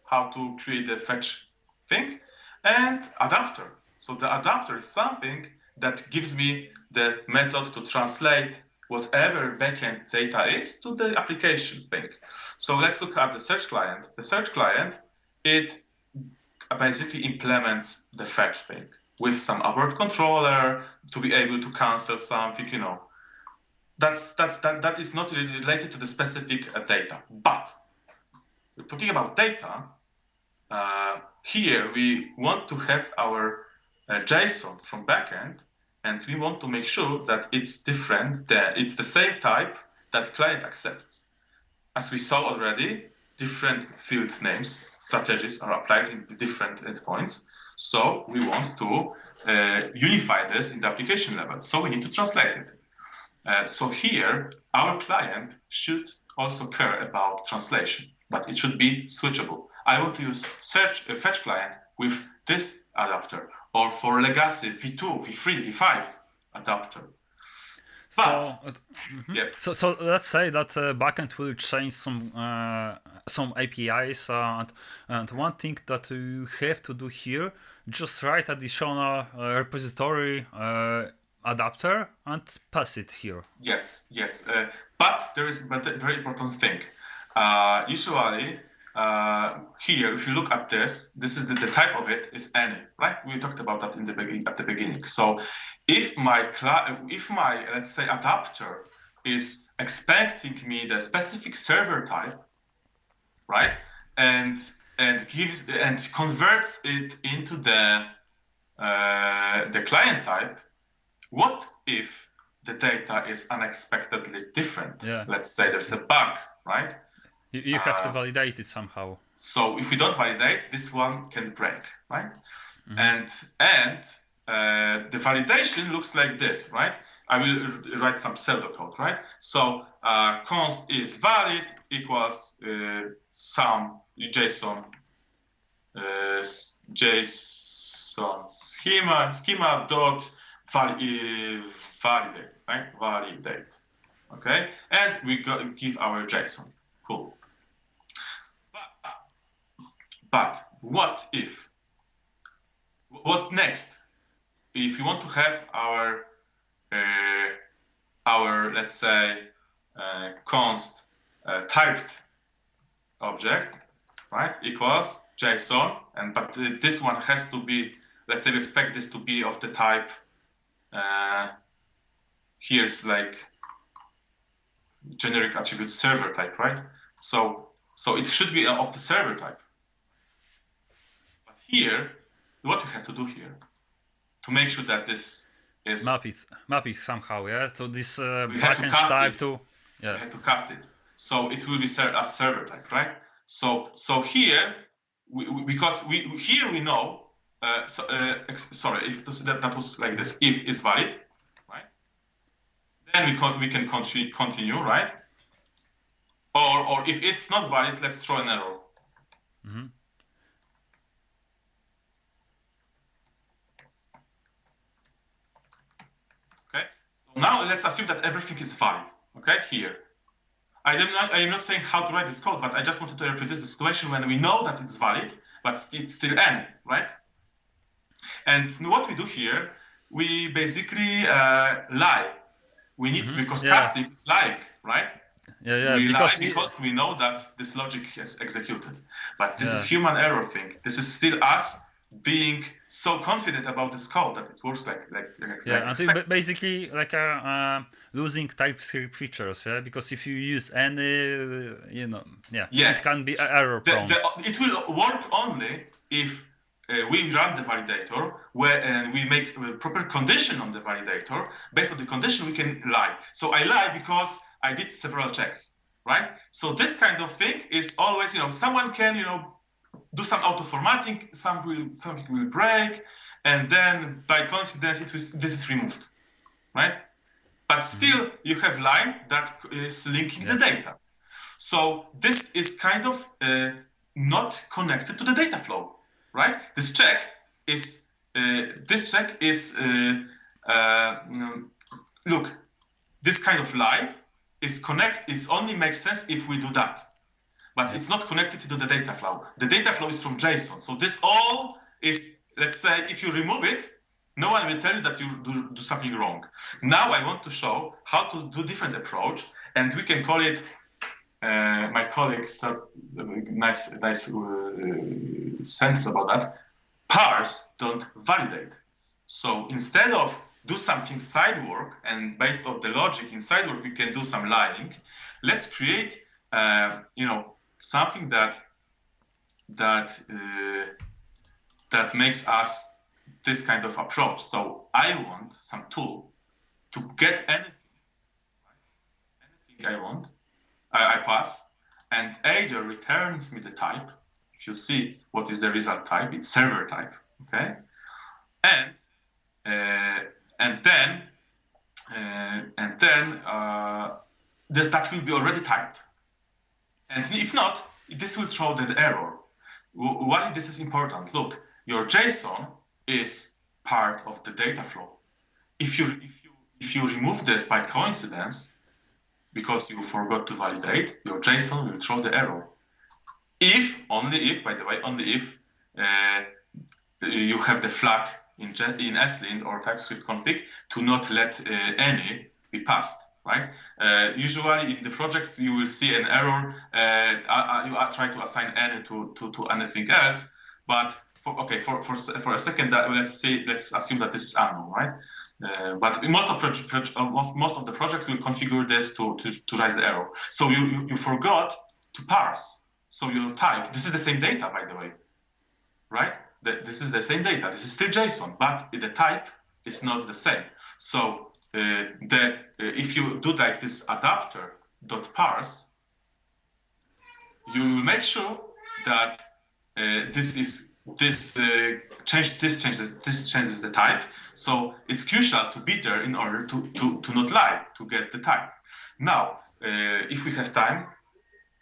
[SPEAKER 2] how to create the fetch thing, and adapter. So the adapter is something that gives me the method to translate whatever backend data is to the application thing. So let's look at the search client. The search client, it basically implements the fetch thing with some abort controller to be able to cancel something, That is not really related to the specific data. But we're talking about data. Here we want to have our JSON from backend, and we want to make sure that it's different, that it's the same type that client accepts. As we saw already, different field names strategies are applied in different endpoints. So we want to unify this in the application level. So we need to translate it. So here, our client should also care about translation, but it should be switchable. I want to use fetch client with this adapter, or for legacy V2, V3, V5 adapter.
[SPEAKER 1] So let's say that backend will change some APIs, and one thing that you have to do here, just write additional repository adapter and pass it here.
[SPEAKER 2] Yes. But there is a very important thing. Usually, here, if you look at this is the type of it is any, right? We talked about that at the beginning. So if my let's say adapter is expecting me the specific server type, right, and converts it into the client type, what if the data is unexpectedly different?
[SPEAKER 1] Yeah.
[SPEAKER 2] Let's say there's a bug, right?
[SPEAKER 1] You have to validate it somehow.
[SPEAKER 2] So if we don't validate, this one can break, right? Mm-hmm. And the validation looks like this, right? I will write some pseudocode, right? So const is valid equals some JSON schema dot validate, right? Validate, okay? And we give our JSON. Cool. But what next? If you want to have our let's say const typed object, right, equals JSON, but this one has to be, let's say we expect this to be of the type, here's like generic attribute server type, right? So it should be of the server type. But here, what you have to do here to make sure that this is
[SPEAKER 1] map it somehow, yeah. So this
[SPEAKER 2] backend
[SPEAKER 1] type to, yeah.
[SPEAKER 2] We have to cast it, so it will be as server type, right? So here because we know. Sorry, if that was like this. If is valid, right? Then we can continue, right? Or if it's not valid, let's throw an error.
[SPEAKER 1] Mm-hmm.
[SPEAKER 2] Okay. So now let's assume that everything is valid. Okay, here. I am not saying how to write this code, but I just wanted to reproduce the situation when we know that it's valid, but it's still n, right? And what we do here, we basically lie. We need because casting is like, right?
[SPEAKER 1] Yeah.
[SPEAKER 2] We lie because we know that this logic is executed. But this is human error thing. This is still us being so confident about this code that it works like
[SPEAKER 1] and basically like losing TypeScript features, yeah. Because if you use any, it can be error prone.
[SPEAKER 2] It will work only if we run the validator and we make a proper condition on the validator. Based on the condition, we can lie. So I lie because I did several checks, right? So this kind of thing is always, someone can, do some auto formatting, something will break, and then by coincidence, this is removed, right? But still, you have line that is linking the data. So this is kind of not connected to the data flow. Right? This check is look, this kind of lie is only makes sense if we do that, but it's not connected to the data flow. The data flow is from JSON, so this all is, let's say, if you remove it, No one will tell you that you do something wrong. Now I want to show how to do different approach, and we can call it. My colleague said nice sentence about that. Parse, don't validate. So instead of do something side work, and based on the logic in side work, we can do some lying. Let's create, something that makes us this kind of approach. So I want some tool to get anything I want. I pass, and either returns me the type. If you see what is the result type, it's server type. Okay, and then that will be already typed. And if not, this will throw the error. Why this is important? Look, your JSON is part of the data flow. If you remove this by coincidence, because you forgot to validate, your JSON will throw the error. Only if you have the flag in SLint or TypeScript config to not let any be passed, right? Usually in the projects you will see an error. You try to assign any to anything else, but for a second, let's assume that this is unknown, right? But in most of the projects will configure this to raise the error. So you forgot to parse. So your type, this is the same data, by the way, right? This is the same data. This is still JSON, but the type is not the same. So if you do like this adapter.parse, you will make sure that this changes the type. So it's crucial to be there in order to not lie, to get the type. Now, if we have time,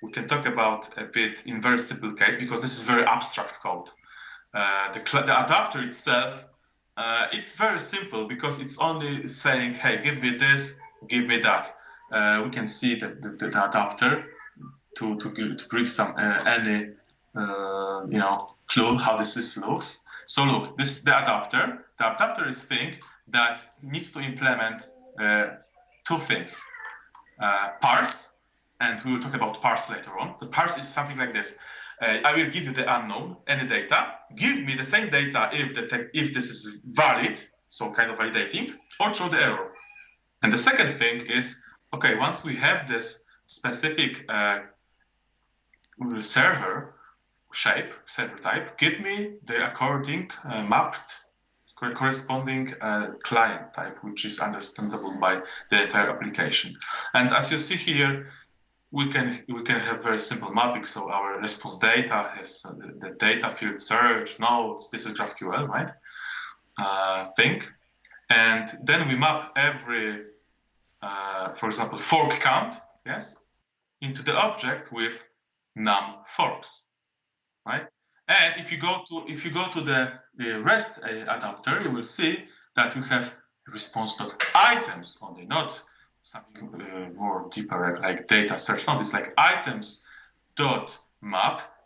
[SPEAKER 2] we can talk about a bit in very simple case, because this is very abstract code. The adapter itself, it's very simple because it's only saying, hey, give me this, give me that. We can see that the adapter to bring some any clue how this looks. So look, this is the adapter. The adapter is thing that needs to implement two things: parse, and we will talk about parse later on. The parse is something like this. I will give you the unknown, any data. Give me the same data if this is valid, so kind of validating, or throw the error. And the second thing is, okay, once we have this specific server shape, server type, give me the according mapped corresponding client type, which is understandable by the entire application. And as you see here, we can have very simple mapping. So our response data has the data field search nodes. This is GraphQL, right? Thing, and then we map every, for example, fork count, yes, into the object with num forks, right? And if you go to the REST adapter, you will see that you have response.items only, not something more deeper like data search. No, it's like items.map,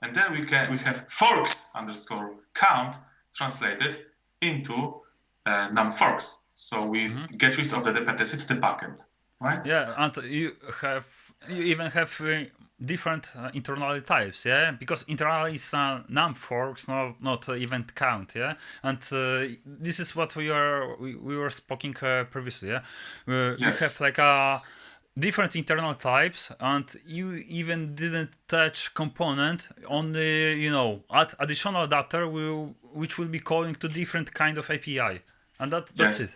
[SPEAKER 2] and then we have forks underscore count translated into num forks. So we get rid of the dependency to the backend, right?
[SPEAKER 1] Yeah, and you even have different internal types, yeah, because internal is num forks, not event count, yeah, and this is what we were speaking previously, yeah.
[SPEAKER 2] Yes.
[SPEAKER 1] We have like a different internal types, and you even didn't touch component on the add additional adapter which will be calling to different kind of API, and that's it.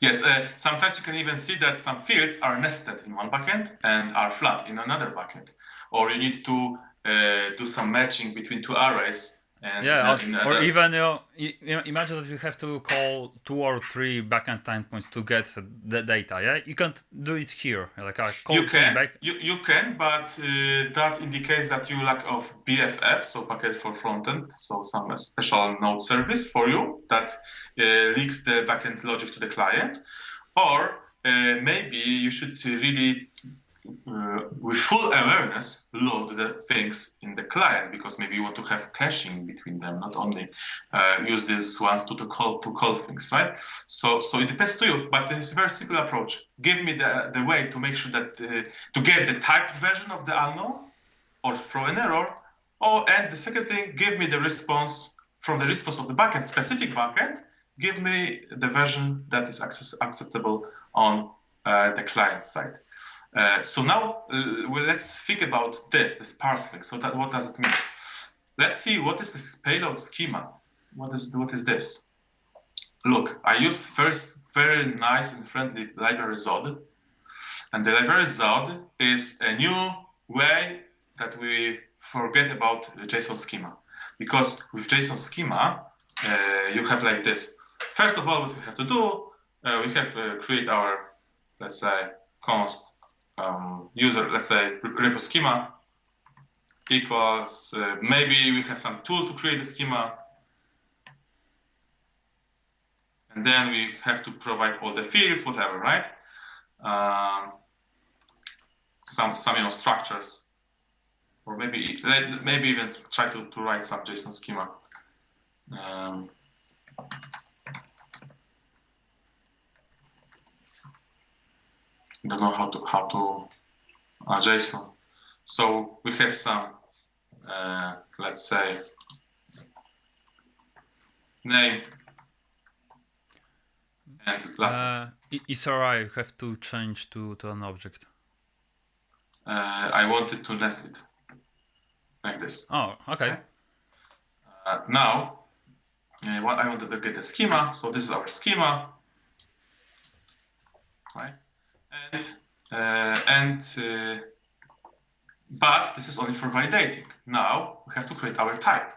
[SPEAKER 2] Yes, sometimes you can even see that some fields are nested in one bucket and are flat in another bucket, or you need to do some matching between two arrays. And
[SPEAKER 1] or even imagine that you have to call 2 or 3 backend endpoints to get the data. Yeah, you can't do it here. Like a call
[SPEAKER 2] you can, but that indicates that you lack of BFF, so packet for frontend, so some special node service for you that leaks the backend logic to the client, or maybe you should really with full awareness, load the things in the client, because maybe you want to have caching between them, not only use these ones to call things, right? So it depends to you, but it's a very simple approach. Give me the way to make sure that to get the typed version of the unknown, or throw an error, and the second thing, give me the response from the response of the backend, specific backend. Give me the version that is acceptable on the client side. So now let's think about this parsing. So what does it mean? Let's see what is this payload schema. What is this? Look, I use first very nice and friendly library Zod, and the library Zod is a new way that we forget about JSON schema, because with JSON schema you have like this. First of all, what we have to do, we have create our, let's say, const user, let's say repo schema equals, maybe we have some tool to create a schema, and then we have to provide all the fields, whatever, right? Some structures, or maybe even try to write some JSON schema. Don't know how to JSON. So we have some, let's say, name and last name.
[SPEAKER 1] SRI you have to change to an object.
[SPEAKER 2] I wanted to nest it like this.
[SPEAKER 1] Oh, okay.
[SPEAKER 2] Now, what I wanted to get a schema. So this is our schema, right? But this is only for validating. Now we have to create our type.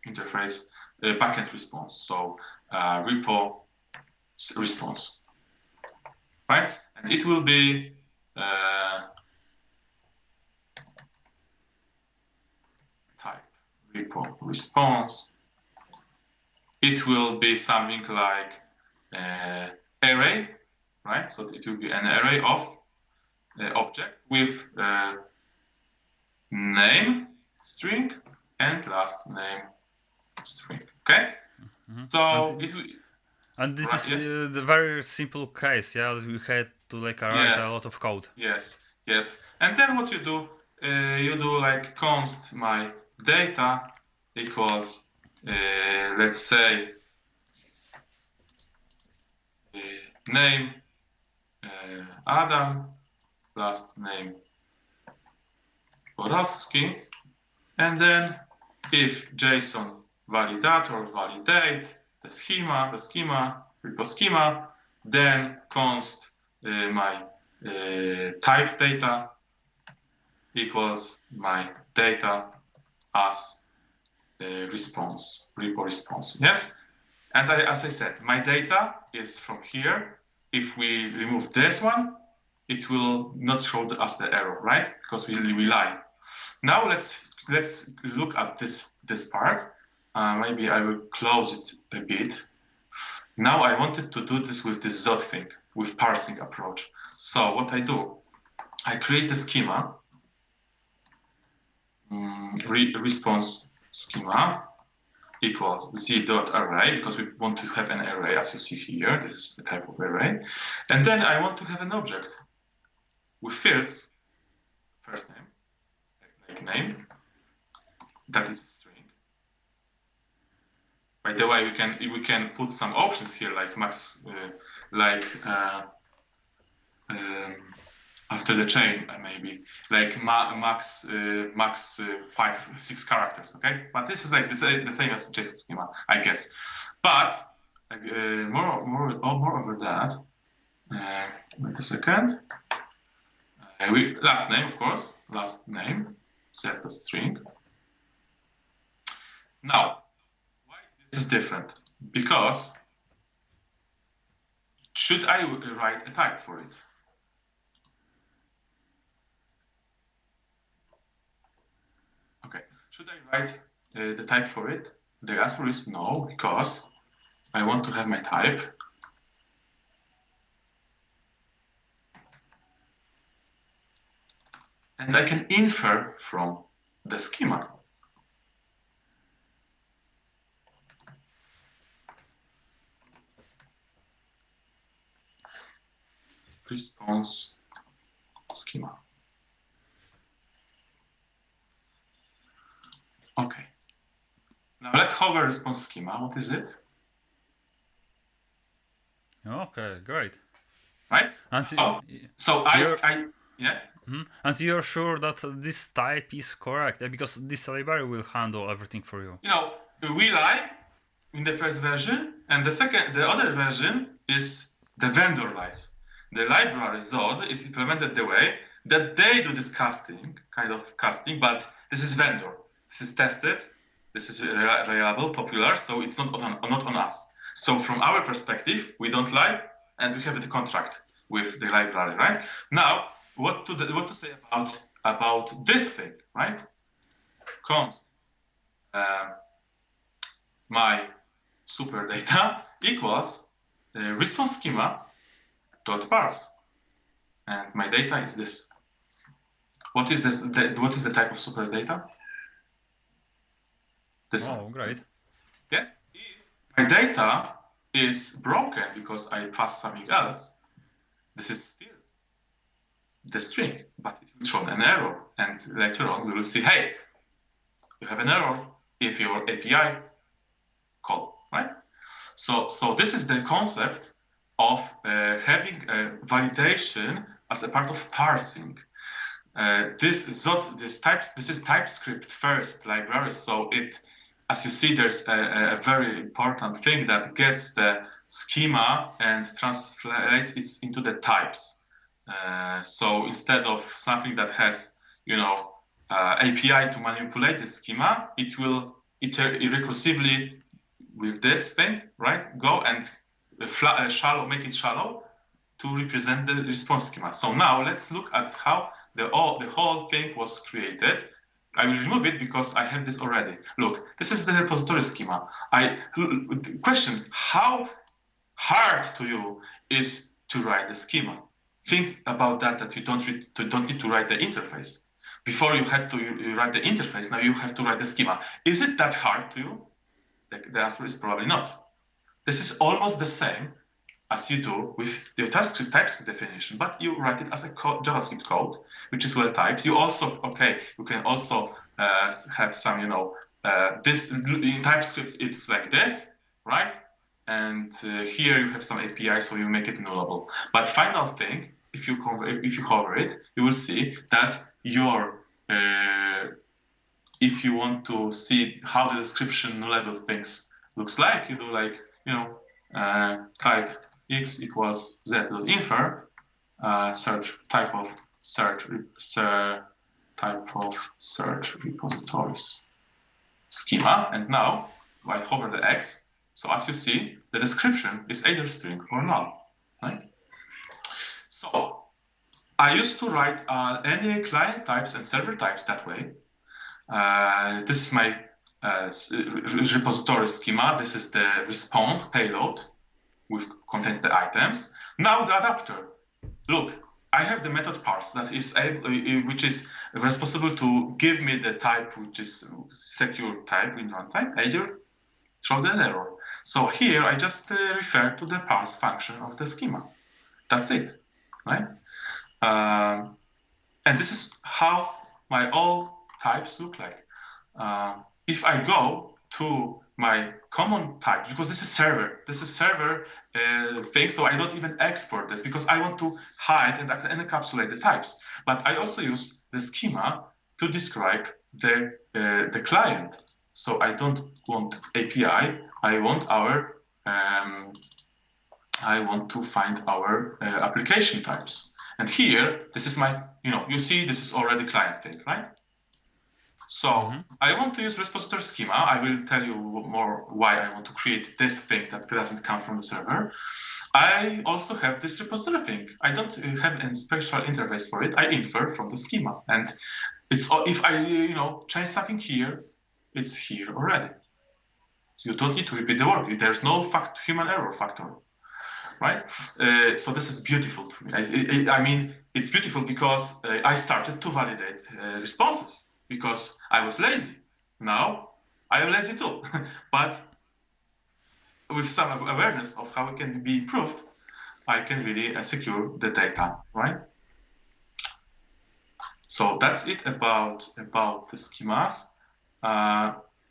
[SPEAKER 2] Interface backend response. So repo response, right? And it will be type repo response. It will be something like array, right? So it will be an array of object with name string and last name string. Okay.
[SPEAKER 1] Mm-hmm.
[SPEAKER 2] So
[SPEAKER 1] and this is the very simple case. Yeah, we had to write a lot of code.
[SPEAKER 2] Yes. And then what you do like const my data equals let's say name Adam, last name Borowski, and then if JSON validator validate the schema, repo schema, then const my type data equals my data as response, repo response. Yes, and as I said, my data is from here. If we remove this one, it will not show us the error, right? Because we lie. Now let's look at this part. Maybe I will close it a bit. Now I wanted to do this with this Zod thing, with parsing approach. So what I do, I create a schema, response schema equals z.array, because we want to have an array, as you see here. This is the type of array. And then I want to have an object with fields, first name, like name, that is string. By the way, we can put some options here, like max, after the chain, maybe like max 6 characters. Okay, but this is like the same as JSON schema, I guess. But more over that. Wait a second. Last name, of course. Last name self.string. Now, why this is different? Because should I write a type for it? Should I write the type for it? The answer is no, because I want to have my type and I can infer from the schema. Response schema. Okay. Now let's hover response schema. What is it?
[SPEAKER 1] Okay, great.
[SPEAKER 2] Right?
[SPEAKER 1] And
[SPEAKER 2] so yeah.
[SPEAKER 1] And you're sure that this type is correct because this library will handle everything for you.
[SPEAKER 2] We lie in the first version, and the other version is the vendor lies. The library Zod is implemented the way that they do this casting, but this is vendor. This is tested. This is reliable, popular, so it's not on us. So from our perspective, we don't lie, and we have the contract with the library, right? Now, what to say about this thing, right? Const my super data equals response schema dot parse, and my data is this. What is this? What is the type of super data? This
[SPEAKER 1] one. Great.
[SPEAKER 2] Yes. If my data is broken because I pass something else, this is still the string, but it will show an error, and later on we will see, hey, you have an error if your API call, right? So this is the concept of having a validation as a part of parsing. This is TypeScript first library, so it, as you see, there's a very important thing that gets the schema and translates it into the types. So instead of something that has, API to manipulate the schema, it will recursively with this thing, right? Go and make it shallow to represent the response schema. So now let's look at how the whole thing was created. I will remove it because I have this already. Look, this is the repository schema. Question: how hard to you is to write the schema? Think about that you don't need to write the interface. Before you had to write the interface, now you have to write the schema. Is it that hard to you? The answer is probably not. This is almost the same as you do with the TypeScript definition, but you write it as a JavaScript code, which is well typed. You can also have some, this in TypeScript it's like this, right? And here you have some API, so you make it nullable. But final thing, if you hover it, you will see that if you want to see how the description nullable things looks like, you do like, type x equals z.infer, search type of search repositories schema, and now I hover the x. So as you see, the description is either string or null, right? So I used to write any client types and server types that way. This is my repository schema. This is the response payload, which contains the items. Now the adapter. Look, I have the method parse that is which is responsible to give me the type, which is secure type in runtime, either throw the error. So here I just refer to the parse function of the schema. That's it, right? And this is how my all types look like. If I go to my common type, because this is server thing, so I don't even export this because I want to hide and encapsulate the types. But I also use the schema to describe the client. So I don't want API. I want to find our application types. And here, this is my, you see, this is already client thing, right? So I want to use repository schema. I will tell you more why I want to create this thing that doesn't come from the server. I also have this repository thing. I don't have any special interface for it. I infer from the schema. And it's if I change something here, it's here already. So you don't need to repeat the work. There's no human error factor. right? So this is beautiful to me. I mean, it's beautiful because I started to validate responses because I was lazy. Now I am lazy too, but with some awareness of how it can be improved, I can really secure the data, right? So that's it about the schemas.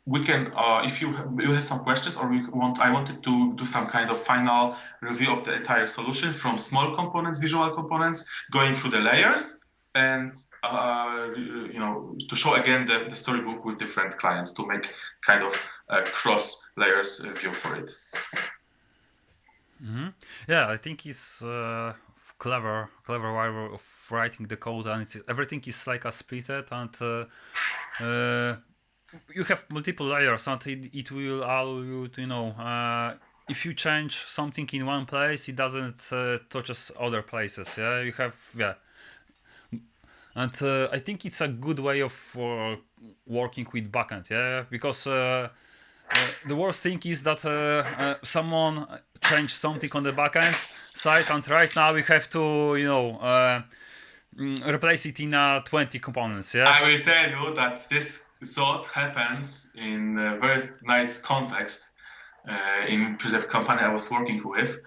[SPEAKER 2] We can, if you have some questions, or I wanted to do some kind of final review of the entire solution from small components, visual components, going through the layers, and to show again the storybook with different clients to make kind of cross layers view for it.
[SPEAKER 1] Mm-hmm. Yeah, I think it's clever way of writing the code, and everything is like a splitted, and you have multiple layers, and it will allow you to if you change something in one place, it doesn't touches other places. Yeah, you have and I think it's a good way of working with backend. Yeah, because the worst thing is that someone changed something on the backend side, and right now we have to replace it in 20 components. Yeah,
[SPEAKER 2] I will tell you that this thought happens in a very nice context in the company I was working with,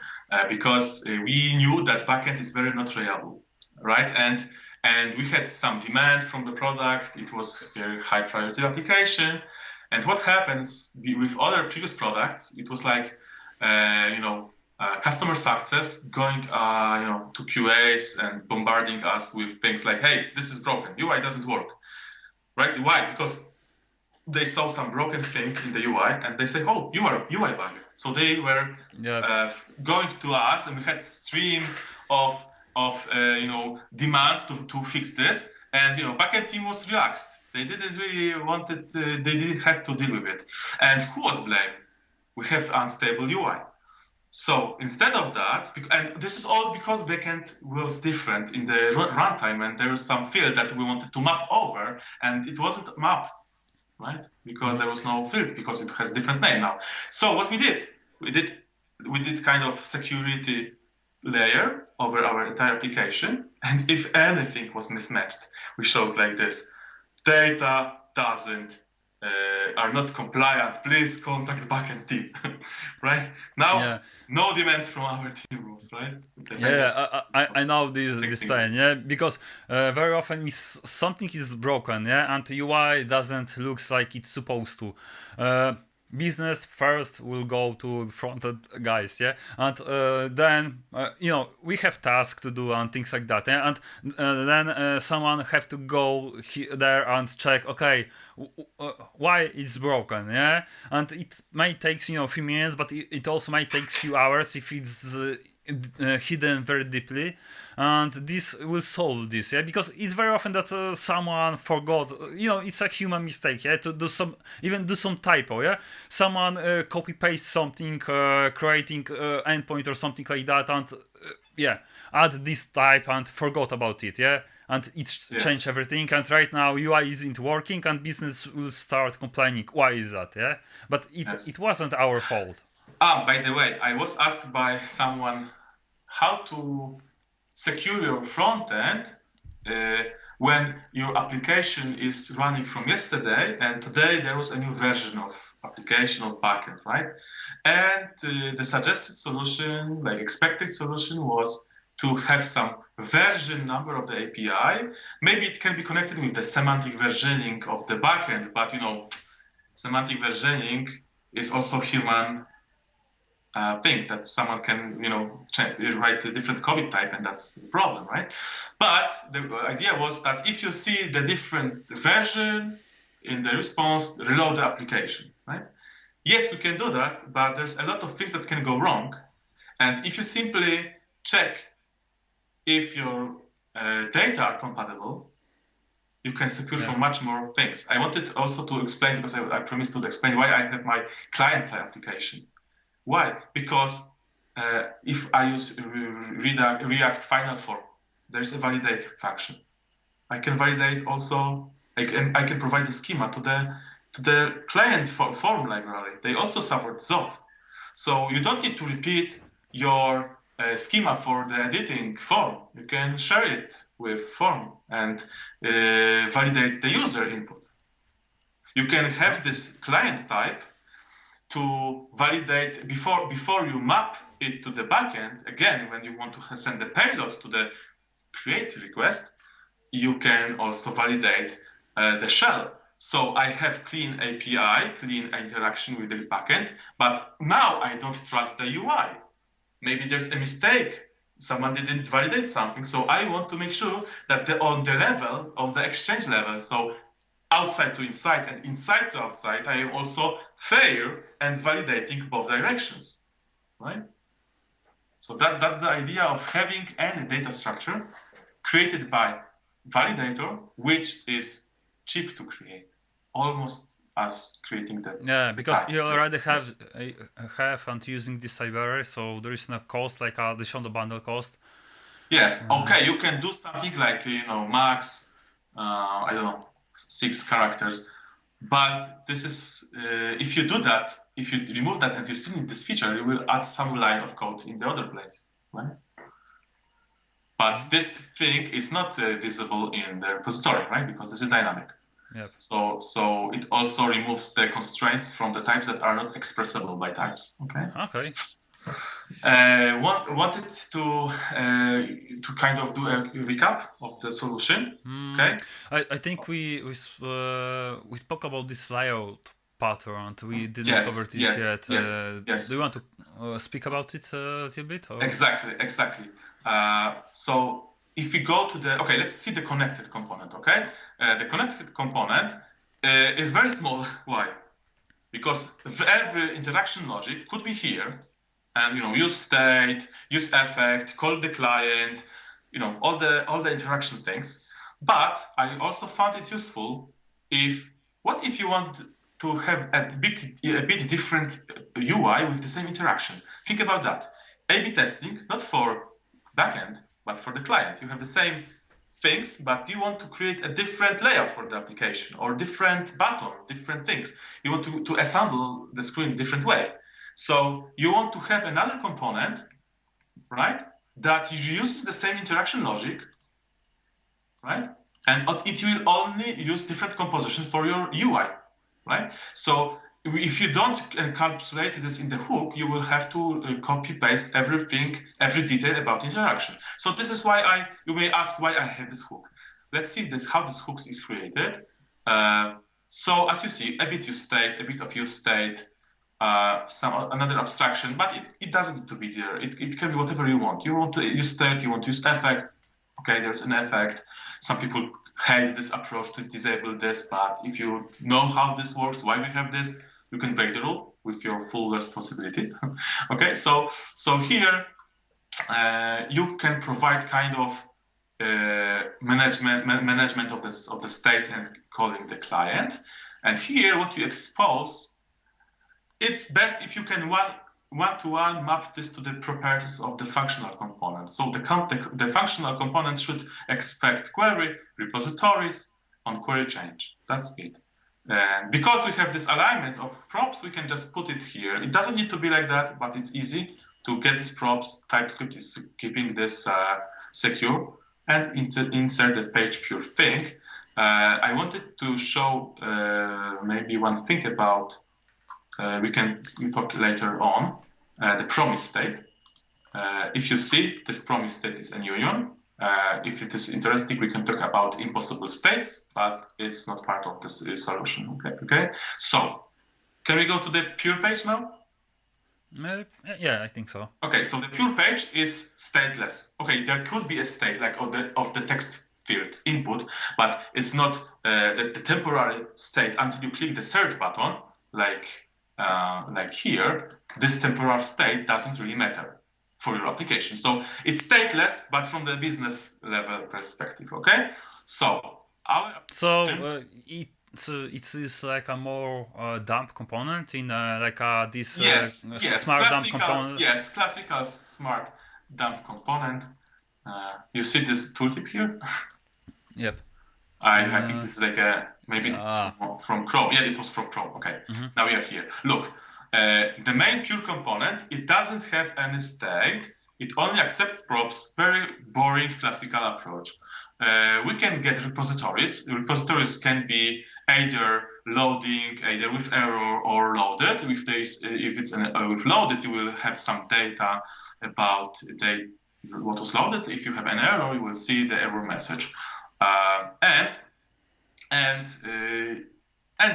[SPEAKER 2] because we knew that backend is very not reliable, right? And we had some demand from the product. It was a very high priority application. And what happens with other previous products, it was like, customer success going, to QAs and bombarding us with things like, hey, this is broken, UI doesn't work, right? Why? Because they saw some broken thing in the UI and they say, oh, you are UI bug. So they were going to us, and we had stream of demands to fix this. And, backend team was relaxed. They didn't really they didn't have to deal with it. And who was blamed? We have unstable UI. So instead of that, and this is all because backend was different in the runtime, and there was some field that we wanted to map over, and it wasn't mapped, right? Because there was no field, because it has different name now. So what we did kind of security layer over our entire application, and if anything was mismatched, we showed like this: data are not compliant, please contact backend team. Right now, no demands from our team rules, right?
[SPEAKER 1] I know this pain, because very often something is broken, and UI doesn't look like it's supposed to. Business first will go to the front-end guys, and then we have tasks to do and things like that, and then someone have to go there and check, okay, why it's broken, and it may take a few minutes, but it also might take few hours if it's hidden very deeply, and this will solve this, because it's very often that someone forgot, it's a human mistake, to do some typo, someone copy paste something, creating endpoint or something like that, and add this type and forgot about it, and it's changed everything, and right now UI isn't working, and business will start complaining, why is that, but it wasn't our fault.
[SPEAKER 2] By the way, I was asked by someone how to secure your front end when your application is running from yesterday, and today there was a new version of application of backend, right? And the suggested solution, like expected solution, was to have some version number of the API. Maybe it can be connected with the semantic versioning of the backend, but semantic versioning is also human thing that someone can, write a different code type, and that's the problem, right? But the idea was that if you see the different version in the response, reload the application, right? Yes, we can do that, but there's a lot of things that can go wrong. And if you simply check if your data are compatible, you can secure for much more things. I wanted also to explain, because I promised to explain why I have my client-side application. Why? Because if I use React Final Form, there's a validate function. I can validate also. I can provide the schema to the client form library. They also support Zot, so you don't need to repeat your schema for the editing form, you can share it with form and validate the user input. You can have this client type to validate before you map it to the backend. Again, when you want to send the payload to the create request, you can also validate the shell. So I have clean API, clean interaction with the backend, but now I don't trust the UI. Maybe there's a mistake. Someone didn't validate something. So I want to make sure that on the level of the exchange level, so outside to inside and inside to outside, I am also fair and validating both directions, right? So that's the idea of having any data structure created by validator, which is cheap to create, almost as creating the
[SPEAKER 1] because
[SPEAKER 2] type.
[SPEAKER 1] you already have and using this library, so there is no cost like additional bundle cost.
[SPEAKER 2] Yes. Okay. You can do something like max, I don't know, 6 characters, but this is if you do that, if you remove that and you still need this feature, you will add some line of code in the other place, right? But this thing is not visible in the repository, right? Because this is dynamic.
[SPEAKER 1] Yep.
[SPEAKER 2] So it also removes the constraints from the types that are not expressible by types. Okay.
[SPEAKER 1] Okay.
[SPEAKER 2] Wanted to kind of do a recap of the solution. Okay.
[SPEAKER 1] I think we spoke about this layout pattern and we didn't cover it yet.
[SPEAKER 2] Yes.
[SPEAKER 1] Do you want to speak about it a little bit? Or?
[SPEAKER 2] Exactly. So if we go to let's see the connected component, okay? The connected component is very small. Why? Because every interaction logic could be here and, use state, use effect, call the client, all the interaction things. But I also found it useful what if you want to have a bit different UI with the same interaction? Think about that. A/B testing, not for backend, but for the client. You have the same things, but you want to create a different layout for the application or different button, different things. You want to assemble the screen different way. So you want to have another component, right, that uses the same interaction logic, right? And it will only use different composition for your UI, right? So if you don't encapsulate this in the hook, you will have to copy-paste everything, every detail about interaction. So this is why you may ask why I have this hook. Let's see how this hook is created. So as you see, a bit of use state, another abstraction, but it doesn't need to be there. It can be whatever you want. You want to use state, you want to use effect. Okay, there's an effect. Some people hate this approach to disable this, but if you know how this works, why we have this, you can break the rule with your full responsibility. Okay, so here you can provide kind of management of the state and calling the client. And here, what you expose, it's best if you can one-to-one map this to the properties of the functional component. So the functional component should expect query, repositories on query change. That's it. Because we have this alignment of props, we can just put it here. It doesn't need to be like that, but it's easy to get these props. TypeScript is keeping this secure and insert the page pure thing. I wanted to show maybe one thing about, we talk later on, the promise state. If you see, this promise state is a union. If it is interesting, we can talk about impossible states, but it's not part of this solution. Okay. So, can we go to the pure page now?
[SPEAKER 1] Yeah, I think so.
[SPEAKER 2] Okay, so the pure page is stateless. Okay, there could be a state like of the text field input, but it's not the temporary state until you click the search button, like here. This temporary state doesn't really matter for your application. So it's stateless, but from the business level perspective, okay? So
[SPEAKER 1] it is like a more dump component in this smart dump component.
[SPEAKER 2] Yes, classical smart dump component. You see this tooltip here?
[SPEAKER 1] Yep.
[SPEAKER 2] I think this is like maybe this is from Chrome. Yeah, it was from Chrome. Okay, Now we are here. Look, the main pure component, it doesn't have any state. it only accepts props, very boring classical approach. We can get repositories. Repositories can be either loading, either with error or loaded. If it's with loaded, you will have some data about what was loaded. If you have an error, you will see the error message. And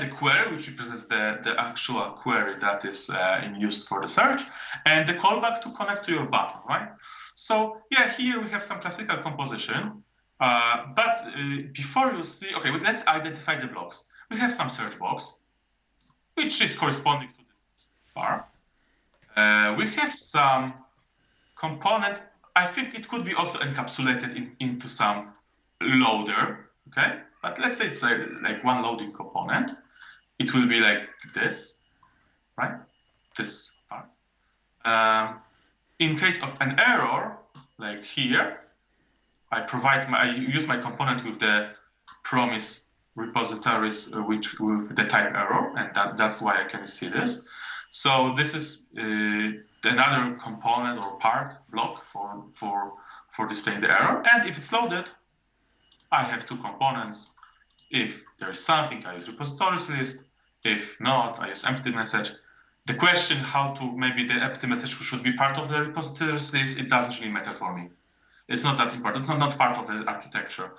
[SPEAKER 2] the query, which represents the actual query that is used for the search, and the callback to connect to your button, right? So yeah, here we have some classical composition. But before you see, okay, let's identify the blocks. We have some search box, which is corresponding to this bar. We have some component. I think it could be also encapsulated into some loader, okay? But let's say it's like one loading component. It will be like this, right? This part. In case of an error, like here, I use my component with the promise repositories with the type error, and that's why I can see this. So this is another component or part block for displaying the error. And if it's loaded, I have two components. If there is something, I use repositories list. If not, I use empty message. The question how to maybe the empty message should be part of the repositories list, it doesn't really matter for me. It's not that important. It's not part of the architecture.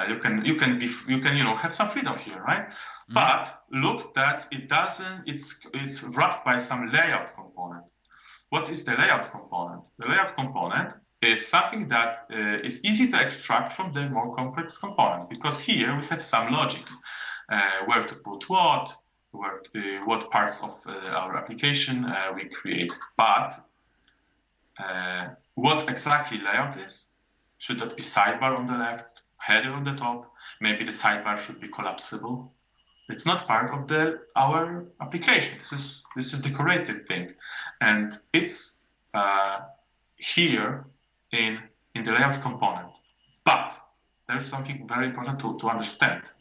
[SPEAKER 2] You can have some freedom here, right? Mm-hmm. But look that it doesn't. It's wrapped by some layout component. What is the layout component? The layout component is something that is easy to extract from the more complex component, because here we have some logic, where to put what parts of our application we create. But what exactly layout is? Should that be sidebar on the left, header on the top? Maybe the sidebar should be collapsible. It's not part of our application. This is decorative thing, and it's here in the layout component. But there is something very important to understand.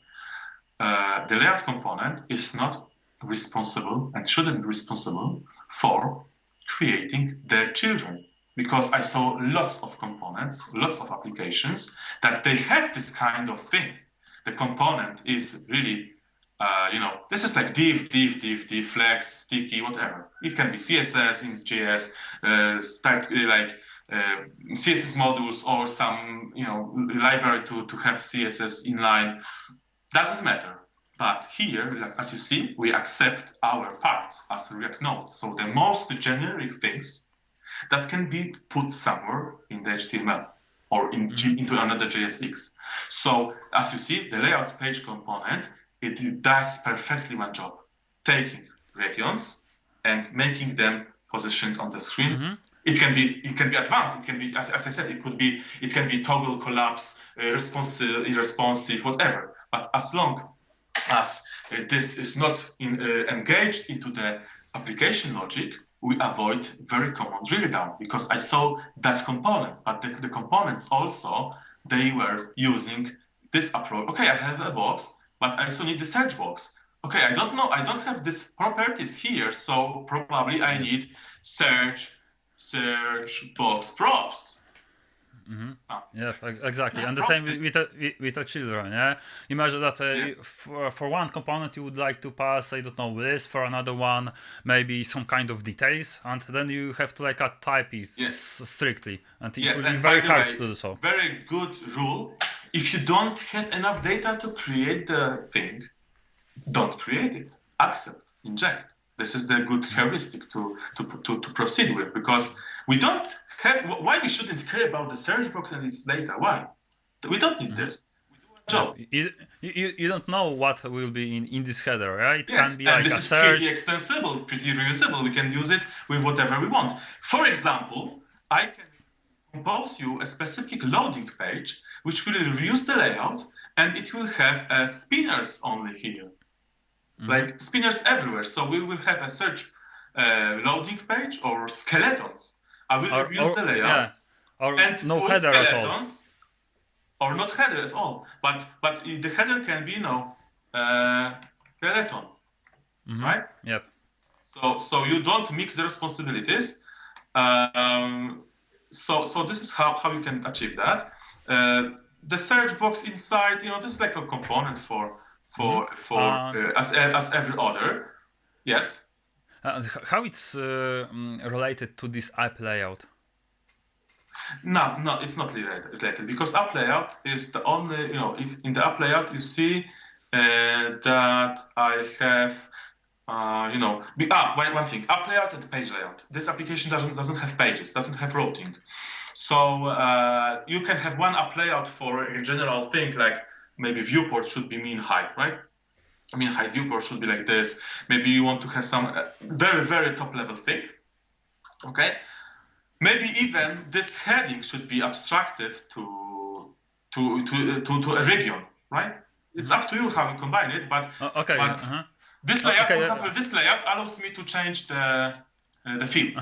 [SPEAKER 2] The layout component is not responsible and shouldn't be responsible for creating the children. Because I saw lots of components, lots of applications that they have this kind of thing. The component is really, this is like div, flex, sticky, whatever. It can be CSS in JS, CSS modules or some, library to have CSS inline. Doesn't matter. But here, as you see, we accept our parts as React Node. So the most generic things that can be put somewhere in the HTML or into another JSX. So as you see, the layout page component, it does perfectly one job, taking regions and making them positioned on the screen. Mm-hmm. It can be advanced. It can be, as I said, it can be toggle, collapse, responsive, irresponsive, whatever. But as long as this is not engaged into the application logic, we avoid very common drill down, because I saw that components, but the components also, they were using this approach. Okay, I have a box, but I also need the search box. Okay, I don't have these properties here, so probably I need search box props.
[SPEAKER 1] Mm-hmm. Yeah, exactly. And the same with the children. Yeah, imagine that for one component you would like to pass, I don't know, this, for another one maybe some kind of details, and then you have to add type it strictly, and it will be very hard to do so.
[SPEAKER 2] Very good rule. If you don't have enough data to create the thing, don't create it. Accept, inject. This is the good heuristic to proceed with, because we don't have. Why we shouldn't care about the search box and its data? Why? We don't need this. We do our job.
[SPEAKER 1] You don't know what will be in this header, right? It can be
[SPEAKER 2] and
[SPEAKER 1] like
[SPEAKER 2] this
[SPEAKER 1] a
[SPEAKER 2] is
[SPEAKER 1] search.
[SPEAKER 2] pretty extensible, pretty reusable. We can use it with whatever we want. For example, I can compose you a specific loading page which will reuse the layout, and it will have spinners only here. Like spinners everywhere. So we will have a search loading page or skeletons. I will use the layouts.
[SPEAKER 1] Yeah. Or
[SPEAKER 2] and
[SPEAKER 1] no header at all.
[SPEAKER 2] Or not header at all. But the header can be skeleton. Right?
[SPEAKER 1] Yep.
[SPEAKER 2] So you don't mix the responsibilities. so this is how you can achieve that. The search box inside, this is like a component as every other. Yes.
[SPEAKER 1] How it's related to this app layout?
[SPEAKER 2] No, it's not related because app layout is the only, if in the app layout you see that I have, one thing, app layout and page layout. This application doesn't have pages, doesn't have routing. So you can have one app layout for a general thing, like maybe viewport should be mean height, right? Mean height viewport should be like this. Maybe you want to have some very, very top level thing, okay? Maybe even this heading should be abstracted to a region, right? It's up to you how you combine it, but this layout, for example, this layout allows me to change the field.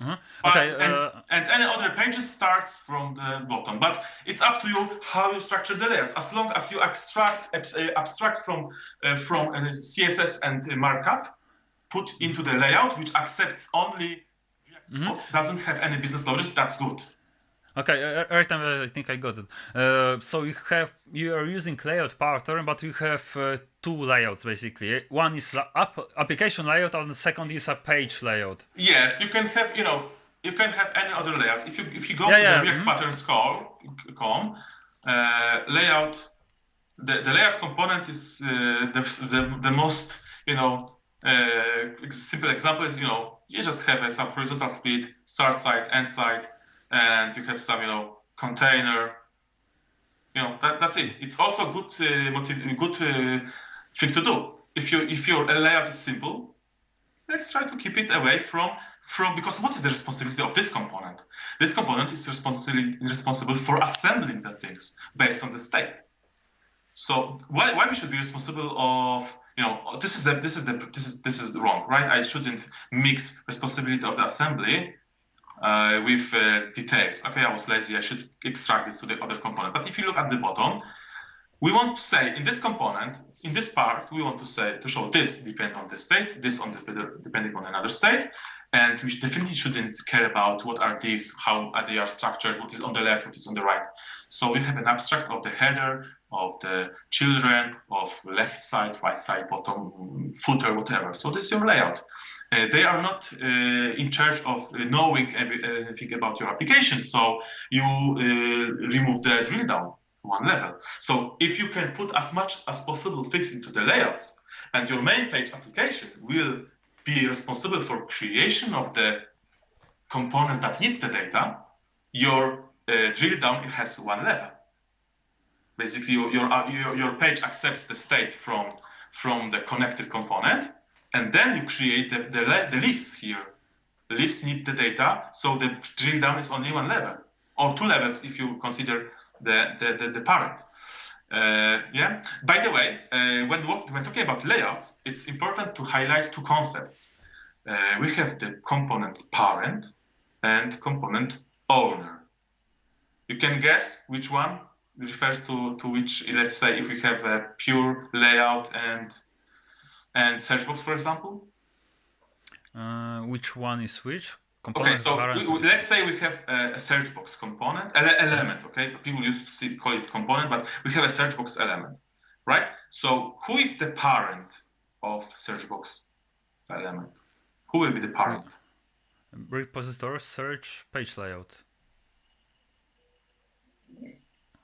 [SPEAKER 2] And any other pages starts from the bottom, but it's up to you how you structure the layouts. As long as you abstract from CSS and markup, put into the layout, which accepts only doesn't have any business logic, that's good.
[SPEAKER 1] Okay, right now I think I got it. So you are using layout pattern, but you have two layouts basically. One is application layout, and the second is a page layout.
[SPEAKER 2] Yes, you can have any other layouts. If you go to the React patterns.com layout, the layout component is the most simple example is you just have some horizontal split, start side, end side, and you have some container. That's it. It's also good thing to do. If your layout is simple, let's try to keep it away from because what is the responsibility of this component? This component is responsible for assembling the things based on the state. So why we should be responsible of this is wrong, right? I shouldn't mix responsibility of the assembly with details. Okay, I was lazy. I should extract this to the other component. But if you look at the bottom, we want to say in this component, in this part, we want to show this depends on this state, this on depending on another state, and we definitely shouldn't care about what are these, how they are structured, what is on the left, what is on the right. So we have an abstract of the header, of the children, of left side, right side, bottom, footer, whatever. So this is your layout. They are not in charge of knowing everything about your application, so you remove the drill down one level. So if you can put as much as possible things into the layouts, and your main page application will be responsible for creation of the components that needs the data, your drill down has one level. Basically, your page accepts the state from the connected component, and then you create the leaves here. The leaves need the data, so the drill down is only one level, or two levels if you consider the parent. By the way, when talking about layouts, it's important to highlight two concepts. We have the component parent and component owner. You can guess which one refers to which. Let's say if we have a pure layout and search box, for example.
[SPEAKER 1] Which one is which?
[SPEAKER 2] Okay, so let's say we have a search box component, element, okay? People used to call it component, but we have a search box element, right? So who is the parent of search box element? Who will be the parent?
[SPEAKER 1] Repository, search, page layout.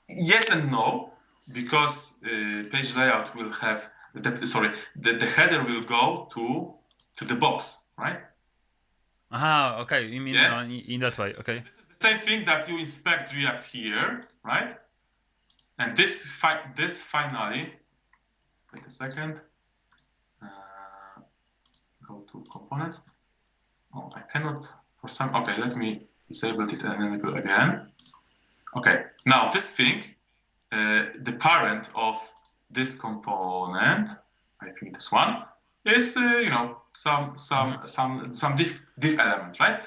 [SPEAKER 2] Yes and no, because page layout will have, the header will go to the box, right?
[SPEAKER 1] Okay, you mean in that way, okay.
[SPEAKER 2] This is the same thing that you inspect React here, right? And this finally, wait a second, go to components. Oh, I cannot, okay, let me disable it and enable again. Okay, now this thing, the parent of this component, I think this one, is some div element, right?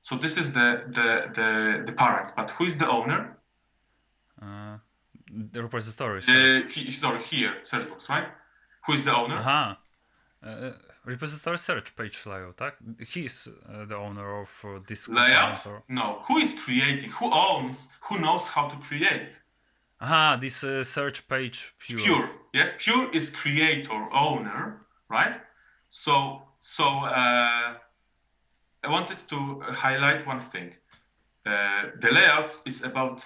[SPEAKER 2] So this is the parent, but who is the owner?
[SPEAKER 1] The repository.
[SPEAKER 2] Here, search box, right? Who is the owner?
[SPEAKER 1] Repository search page layout, tak? He's the owner of this
[SPEAKER 2] Layout?
[SPEAKER 1] component, or...
[SPEAKER 2] No. Who is creating? Who owns? Who knows how to create?
[SPEAKER 1] Aha, this search page pure.
[SPEAKER 2] Pure. Yes, Pure is creator, owner, right? So I wanted to highlight one thing. The layouts is about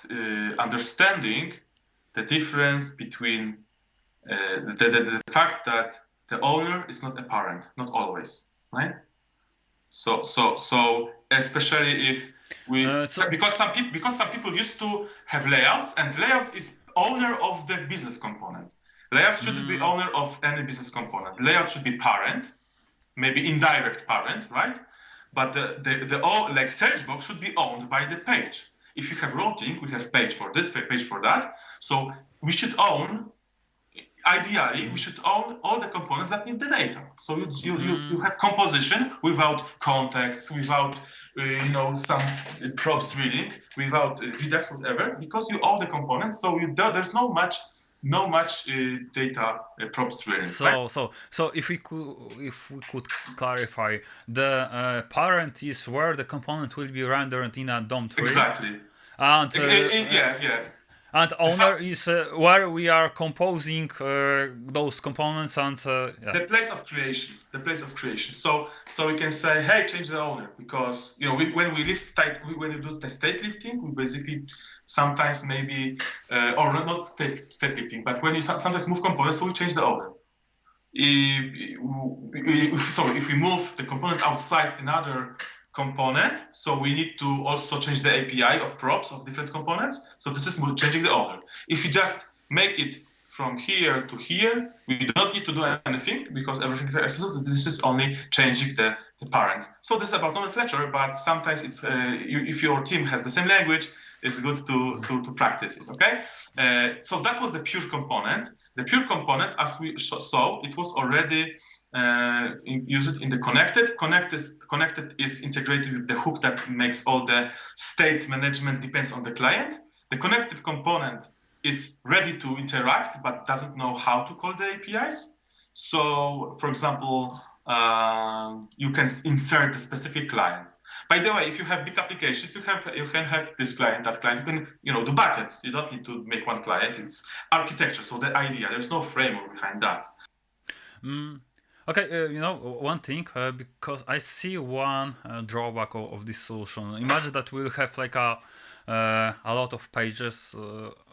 [SPEAKER 2] understanding the difference between the fact that the owner is not apparent, not always, right? So especially if we because some people used to have layouts, and layouts is owner of the business component. Layout shouldn't be owner of any business component. Layout should be parent, maybe indirect parent, right? But the like search box should be owned by the page. If you have routing, we have page for this, page for that. So we should own. Ideally, we should own all the components that need the data. So you have composition without context, without some props reading, without Redux, whatever, because you own the components. So there's no much data props training.
[SPEAKER 1] So if we could clarify, the parent is where the component will be rendered in a DOM tree.
[SPEAKER 2] Exactly.
[SPEAKER 1] And
[SPEAKER 2] yeah.
[SPEAKER 1] And owner is where we are composing those components and
[SPEAKER 2] the place of creation. The place of creation. So we can say, hey, change the owner, because when we do the state lifting, we basically sometimes maybe or not state lifting, but when you sometimes move components, so we change the owner. If we move the component outside another component, so we need to also change the API of props of different components. So this is changing the owner. If you just make it from here to here, we do not need to do anything because everything is accessible. This is only changing the parent. So this is about nomenclature, but sometimes it's if your team has the same language, it's good to practice it. Okay. So that was the pure component. The pure component, as we saw, it was already use it in the connected. Connected is integrated with the hook that makes all the state management depends on the client. The connected component is ready to interact but doesn't know how to call the APIs. So, for example, you can insert a specific client. By the way, if you have big applications, you can have this client, that client. You can do buckets. You don't need to make one client. It's architecture. So the idea, there's no framework behind that.
[SPEAKER 1] Okay, one thing, because I see one drawback of this solution. Imagine that we'll have like a lot of pages,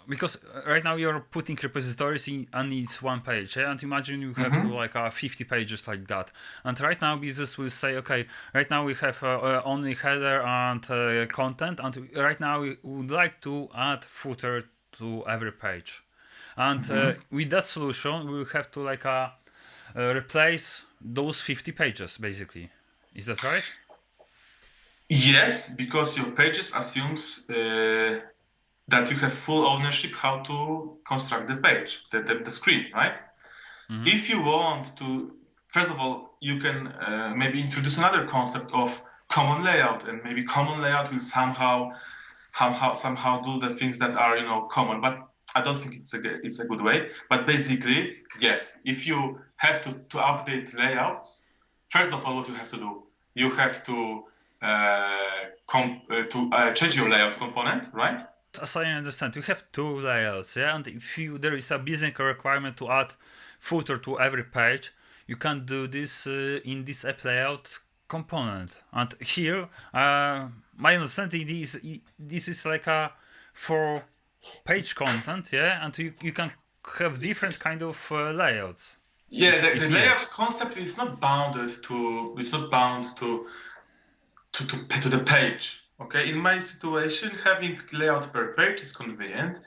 [SPEAKER 1] because right now you're putting repositories and it's one page, yeah? And imagine you have to like 50 pages like that. And right now business will say, okay, right now we have only header and content, and right now we would like to add footer to every page. And with that solution, we will have to like replace those 50 pages, basically. Is that right?
[SPEAKER 2] Yes, because your pages assumes that you have full ownership how to construct the page, the screen, right? If you want to, first of all, you can maybe introduce another concept of common layout, and maybe common layout will somehow do the things that are common, but I don't think it's a good way. But basically, yes, if you have to update layouts, first of all, what you have to do, you have to change your layout component, right?
[SPEAKER 1] As I understand, you have two layouts, yeah, and if there is a business requirement to add footer to every page, you can do this in this app layout component. And here, my understanding is this is like a for page content, yeah, and you can have different kind of layouts.
[SPEAKER 2] Yeah, the layout concept is not bounded to the page. Okay, in my situation, having layout per page is convenient,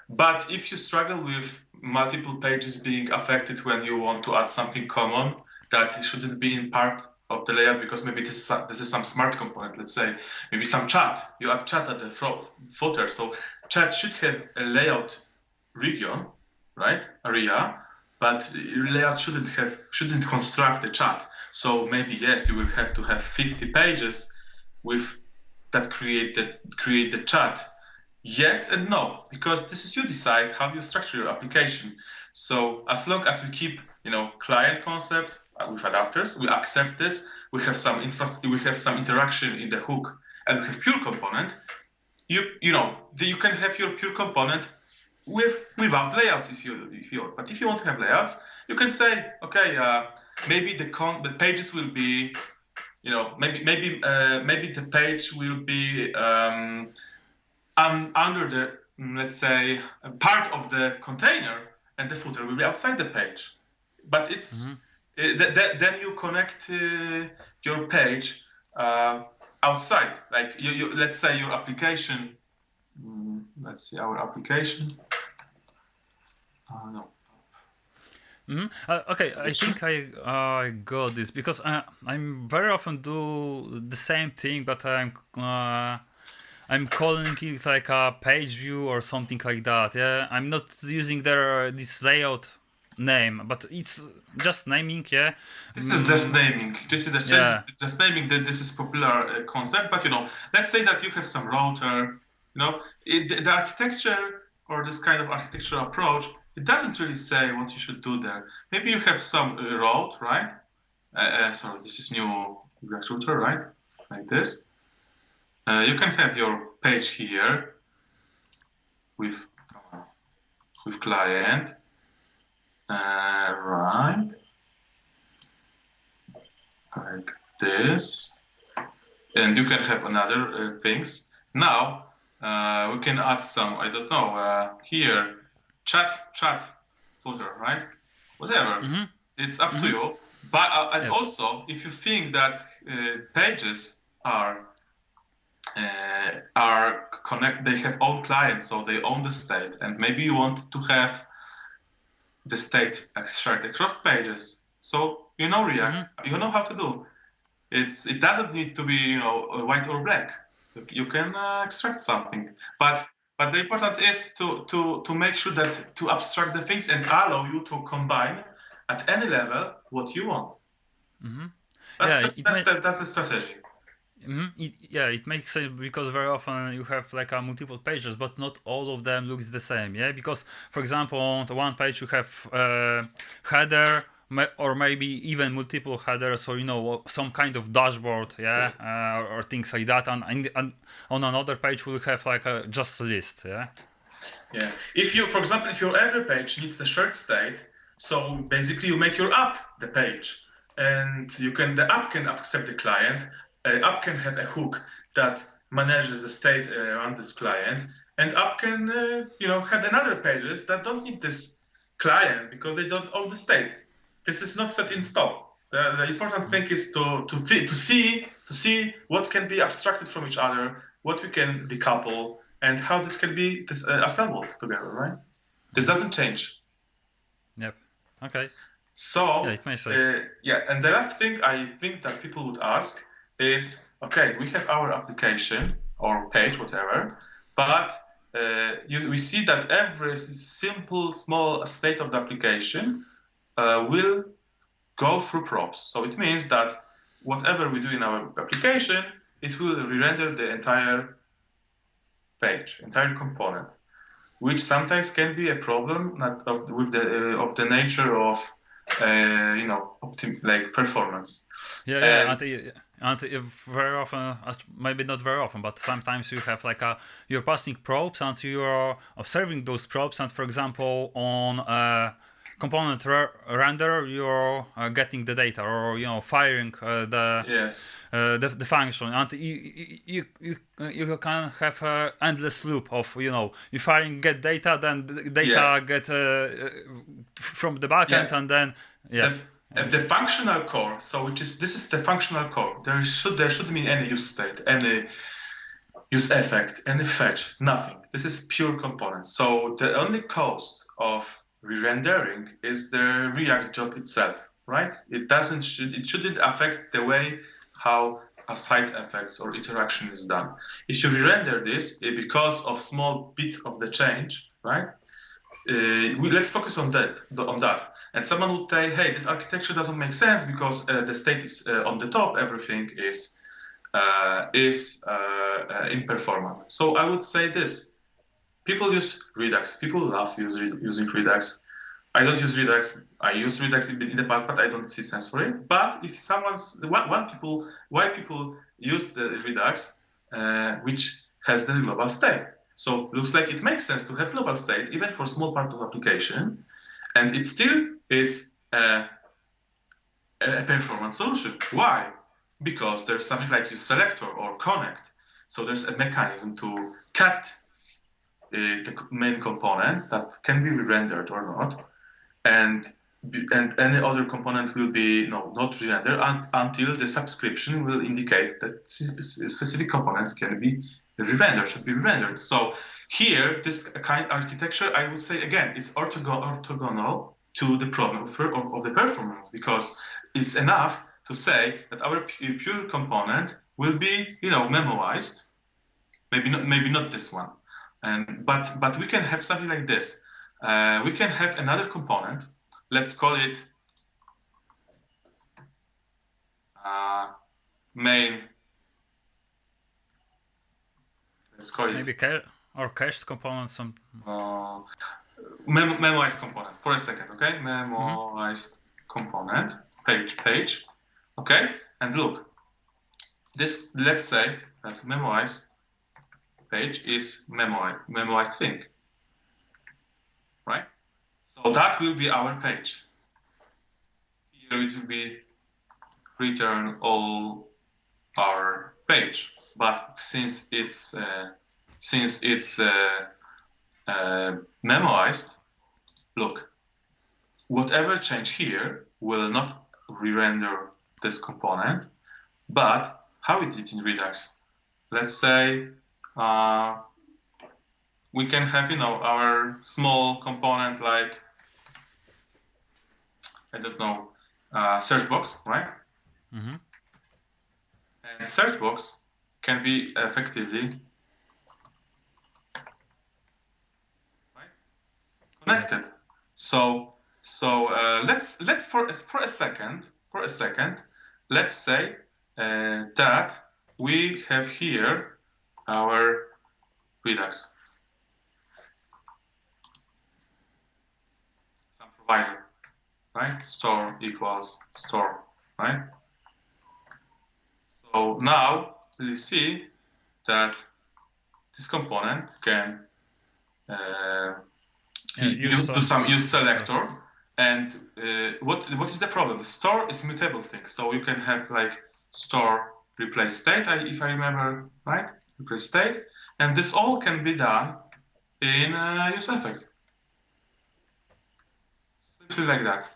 [SPEAKER 2] but if you struggle with multiple pages being affected when you want to add something common that shouldn't be in part of the layout, because maybe this is some smart component, let's say, maybe some chat, you add chat at the footer, so chat should have a layout region, right, area, but layout shouldn't construct the chat. So maybe yes, you will have to have 50 pages with that create the chat. Yes and no, because this is you decide how you structure your application. So as long as we keep client concept, with adapters. We accept this. We have some interaction in the hook, and we have pure component. You can have your pure component without layouts if you want. But if you want to have layouts, you can say, okay, maybe the pages will be, maybe the page will be under the, let's say, part of the container, and the footer will be outside the page. But it's then you connect your page outside. Like let's say your application. Let's see our application. No.
[SPEAKER 1] Okay, I think I got this because I'm very often do the same thing, but I'm calling it like a page view or something like that. Yeah, I'm not using this layout name, but it's just naming. Yeah,
[SPEAKER 2] this is just naming. This is just naming that this is popular concept. But let's say that you have some router. The architecture or this kind of architectural approach, it doesn't really say what you should do there. Maybe you have some route, right? Sorry, this is new router, right? Like this. You can have your page here with client, right? Like this, and you can have another things. Now we can add some, I don't know, here chat footer, right? Whatever, it's up to you. But and also, if you think that pages are they have own clients, so they own the state, and maybe you want to have the state shared across pages. So React, you know how to do. It doesn't need to be white or black. You can extract something, but the important is to make sure that to abstract the things and allow you to combine at any level what you want. That's the strategy.
[SPEAKER 1] It makes sense because very often you have like multiple pages, but not all of them looks the same. Yeah, because for example, on the one page you have header, or maybe even multiple headers, or some kind of dashboard, or things like that. And on another page we'll have like just a list. Yeah.
[SPEAKER 2] If your every page needs the shared state, so basically you make your app the page, and the app can accept the client. App can have a hook that manages the state around this client, and app can have another pages that don't need this client because they don't own the state. This is not set in stone. The important thing is to see what can be abstracted from each other, what we can decouple, and how this can be assembled together. Right? This doesn't change.
[SPEAKER 1] Yep. Okay.
[SPEAKER 2] So
[SPEAKER 1] it makes sense.
[SPEAKER 2] And the last thing I think that people would ask is, okay, we have our application or page, whatever, but we see that every simple, small state of the application will go through props. So it means that whatever we do in our application, it will re-render the entire page, entire component, which sometimes can be a problem of the nature of performance.
[SPEAKER 1] And very often, maybe not very often, but sometimes you have like you're passing probes and you're observing those probes, and for example on component render you're getting the data, or firing the function, and you can have an endless loop of you firing get data, then the data get from the backend, and then
[SPEAKER 2] the functional core, so this is the functional core. There shouldn't be any use state, any use effect, any fetch, nothing. This is pure components. So the only cost of re-rendering is the React job itself, right? It shouldn't affect the way how a side effects or interaction is done. If you re-render this because of small bit of the change, right? Let's focus on that. And someone would say, hey, this architecture doesn't make sense because the state is on the top, everything is imperformant. So I would say this: people use Redux. People love using Redux. I don't use Redux. I used Redux in the past, but I don't see sense for it. But if why people use the Redux, which has the global state? So looks like it makes sense to have global state even for small part of application, and it still is a performance solution. Why? Because there's something like use selector or connect. So there's a mechanism to cut the main component that can be rendered or not, and any other component will be not re-rendered until the subscription will indicate that specific component can be re-rendered, should be re-rendered. So here, this kind of architecture, I would say again, it's orthogonal to the problem of the performance, because it's enough to say that our pure component will be memoized. Maybe not this one, but we can have something like this. We can have another component. Let's call it main. Let's call it
[SPEAKER 1] maybe cached component. Some
[SPEAKER 2] memoized component. For a second, okay? Memoized component page. Okay, and look, this. Let's say that memoized page is memoized thing, right? So that will be our page. Here it will be return all our page, but since it's memoized, look, whatever change here will not re-render this component, but how we did in Redux. Let's say we can have our small component like, I don't know, search box, right?
[SPEAKER 1] Mm-hmm.
[SPEAKER 2] And search box can be effectively connected. So let's for a second, let's say that we have here our Redux, some provider, right? Store equals store, right? So now you see that this component can use selector. And what is the problem? The store is mutable thing, so you can have like store replace state, if I remember right, replace state, and this all can be done in use effect, simply like that.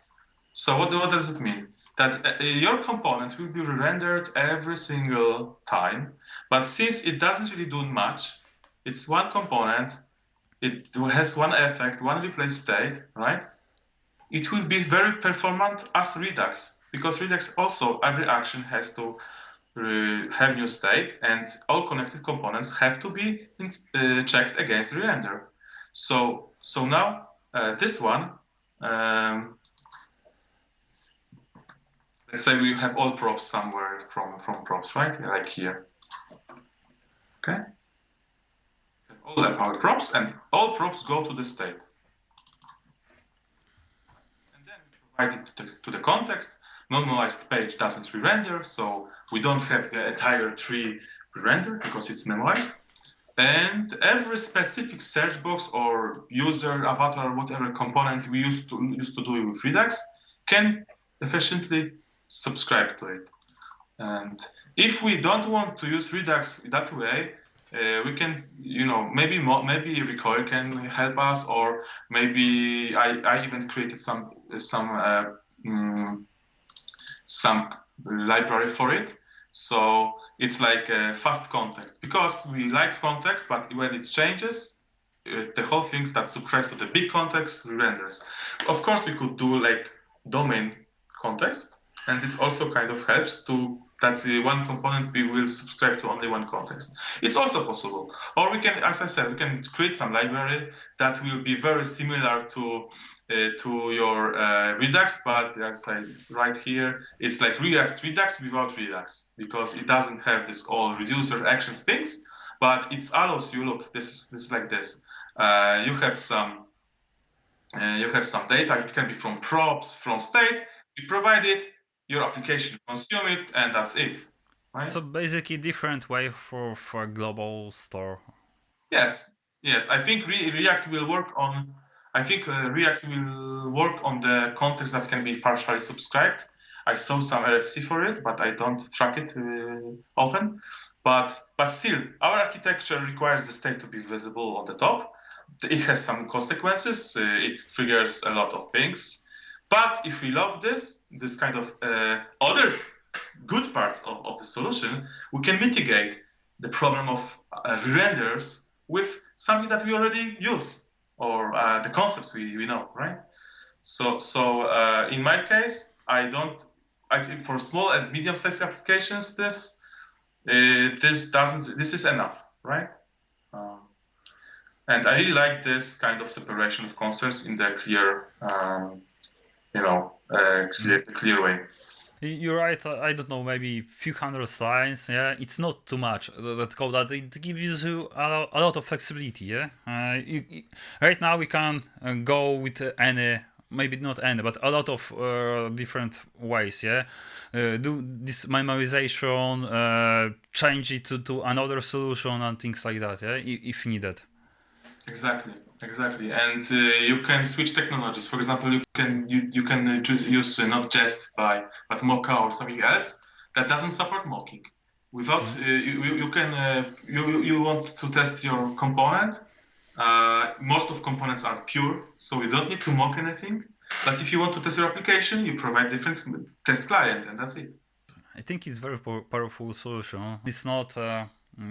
[SPEAKER 2] So what does it mean? That your component will be rendered every single time, but since it doesn't really do much, it's one component, it has one effect, one replace state, right? It will be very performant as Redux, because Redux also, every action has to have new state, and all connected components have to be checked against re-render. So now this one, let's say we have all props somewhere from props, right? Like here. Okay. All our props, and all props go to the state. And then we provide it to the context. Normalized page doesn't re-render, so we don't have the entire tree re-rendered because it's memoized. And every specific search box or user, avatar, whatever component we used to do with Redux can efficiently subscribe to it. And if we don't want to use Redux that way, we can, maybe Recoil can help us, or maybe I even created some library for it. So it's like a fast context, because we like context, but when it changes, the whole thing that subscribes to the big context renders. Of course, we could do like domain context, and it also kind of helps to that one component we will subscribe to only one context. It's also possible. Or we can, as I said, we can create some library that will be very similar to your Redux, but as I write here, it's like React Redux without Redux, because it doesn't have this all reducer actions things, but it allows you, look, this is like this. You have some You have some data. It can be from props, from state. You provide it, your application consume it, and that's it. Right?
[SPEAKER 1] So basically, different way for global store.
[SPEAKER 2] Yes, yes. I think React will work on. I think React will work on the context that can be partially subscribed. I saw some RFC for it, but I don't track it often. But still, our architecture requires the state to be visible on the top. It has some consequences. It triggers a lot of things. But if we love this kind of other good parts of the solution, we can mitigate the problem of renders with something that we already use or the concepts we know, right? So in my case, for small and medium-sized applications, this is enough, right? And I really like this kind of separation of concerns in the clear, clear way.
[SPEAKER 1] You're right. I don't know, maybe few hundred lines. Yeah, it's not too much. That code that it gives you a lot of flexibility. Yeah. Right now we can go with any, maybe not any, but a lot of different ways. Yeah. Do this memorization, change it to another solution and things like that. Yeah, if needed.
[SPEAKER 2] Exactly, and you can switch technologies. For example, you can use not Jest but Mocha or something else that doesn't support mocking. Without you want to test your component. Most of components are pure, so you don't need to mock anything. But if you want to test your application, you provide different test client, and that's it.
[SPEAKER 1] I think it's very powerful solution. It's not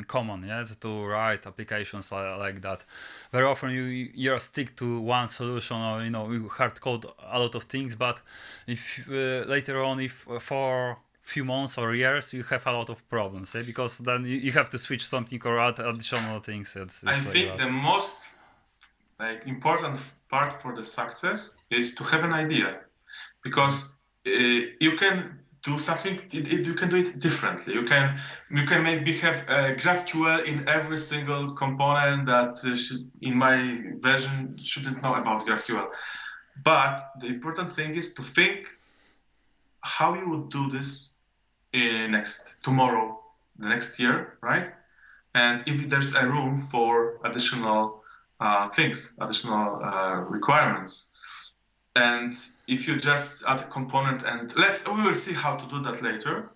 [SPEAKER 1] common yet to write applications like that. Very often you stick to one solution, or you hard code a lot of things. But if later on, if for few months or years, you have a lot of problems, because then you have to switch something or add additional things.
[SPEAKER 2] I think the most important part for the success is to have an idea, because you can do something. You can do it differently. You can maybe have GraphQL in every single component that in my version shouldn't know about GraphQL. But the important thing is to think how you would do this tomorrow, the next year, right? And if there's a room for additional things, additional requirements. And if you just add a component and we will see how to do that later.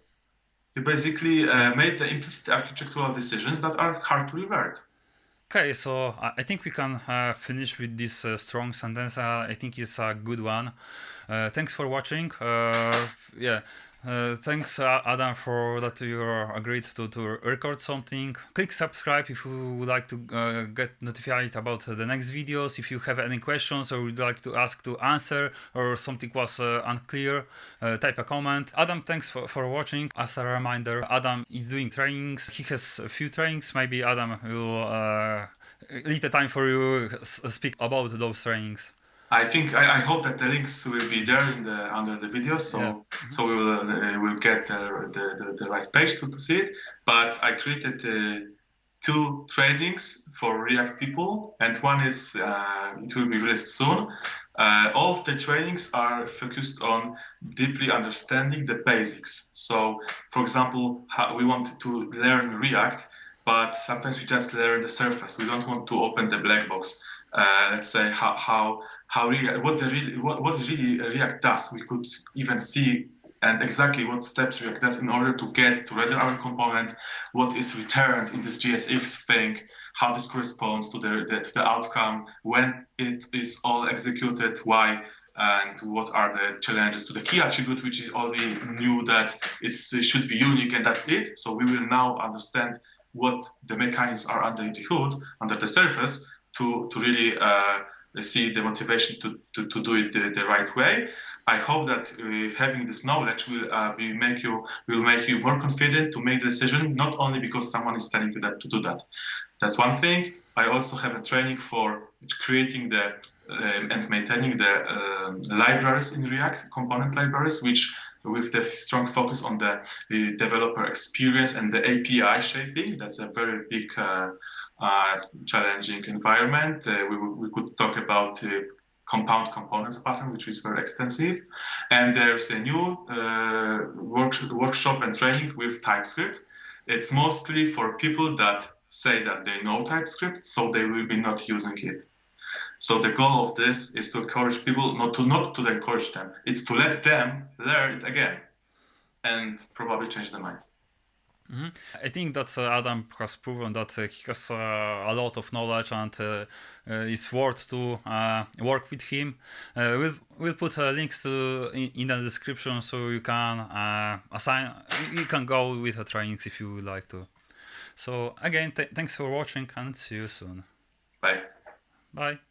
[SPEAKER 2] You basically made the implicit architectural decisions that are hard to revert.
[SPEAKER 1] Okay, so I think we can finish with this strong sentence. I think it's a good one. Thanks for watching. Thanks, Adam, for that you agreed to record something. Click subscribe if you would like to get notified about the next videos. If you have any questions or would like to ask to answer, or something was unclear, type a comment. Adam, thanks for watching. As a reminder, Adam is doing trainings. He has a few trainings. Maybe Adam will leave the time for you speak about those trainings.
[SPEAKER 2] I hope that the links will be there under the video, so we will get the right page to see it. But I created 2 trainings for React people, and one is it will be released soon. All of the trainings are focused on deeply understanding the basics. So, for example, we want to learn React, but sometimes we just learn the surface. We don't want to open the black box. Let's say what really React does. We could even see and exactly what steps React does in order to render our component, what is returned in this JSX thing, how this corresponds to the outcome, when it is all executed, why, and what are the challenges to the key attribute, which is only new that it should be unique, and that's it. So we will now understand what the mechanisms are under the hood, under the surface, to really see the motivation to do it the right way. I hope that having this knowledge will make you more confident to make the decision, not only because someone is telling you that to do that. That's one thing. I also have a training for creating and maintaining the libraries in React, component libraries, which with the strong focus on the developer experience and the API shaping. That's a very big challenging environment. We could talk about compound components pattern, which is very extensive. And there's a new workshop and training with TypeScript. It's mostly for people that say that they know TypeScript, so they will be not using it. So the goal of this is to encourage people, not to encourage them, it's to let them learn it again and probably change their mind.
[SPEAKER 1] I think that Adam has proven that he has a lot of knowledge and it's worth to work with him. We'll put links in the description so you can you can go with the trainings if you would like to. So again, thanks for watching and see you soon.
[SPEAKER 2] Bye.
[SPEAKER 1] Bye.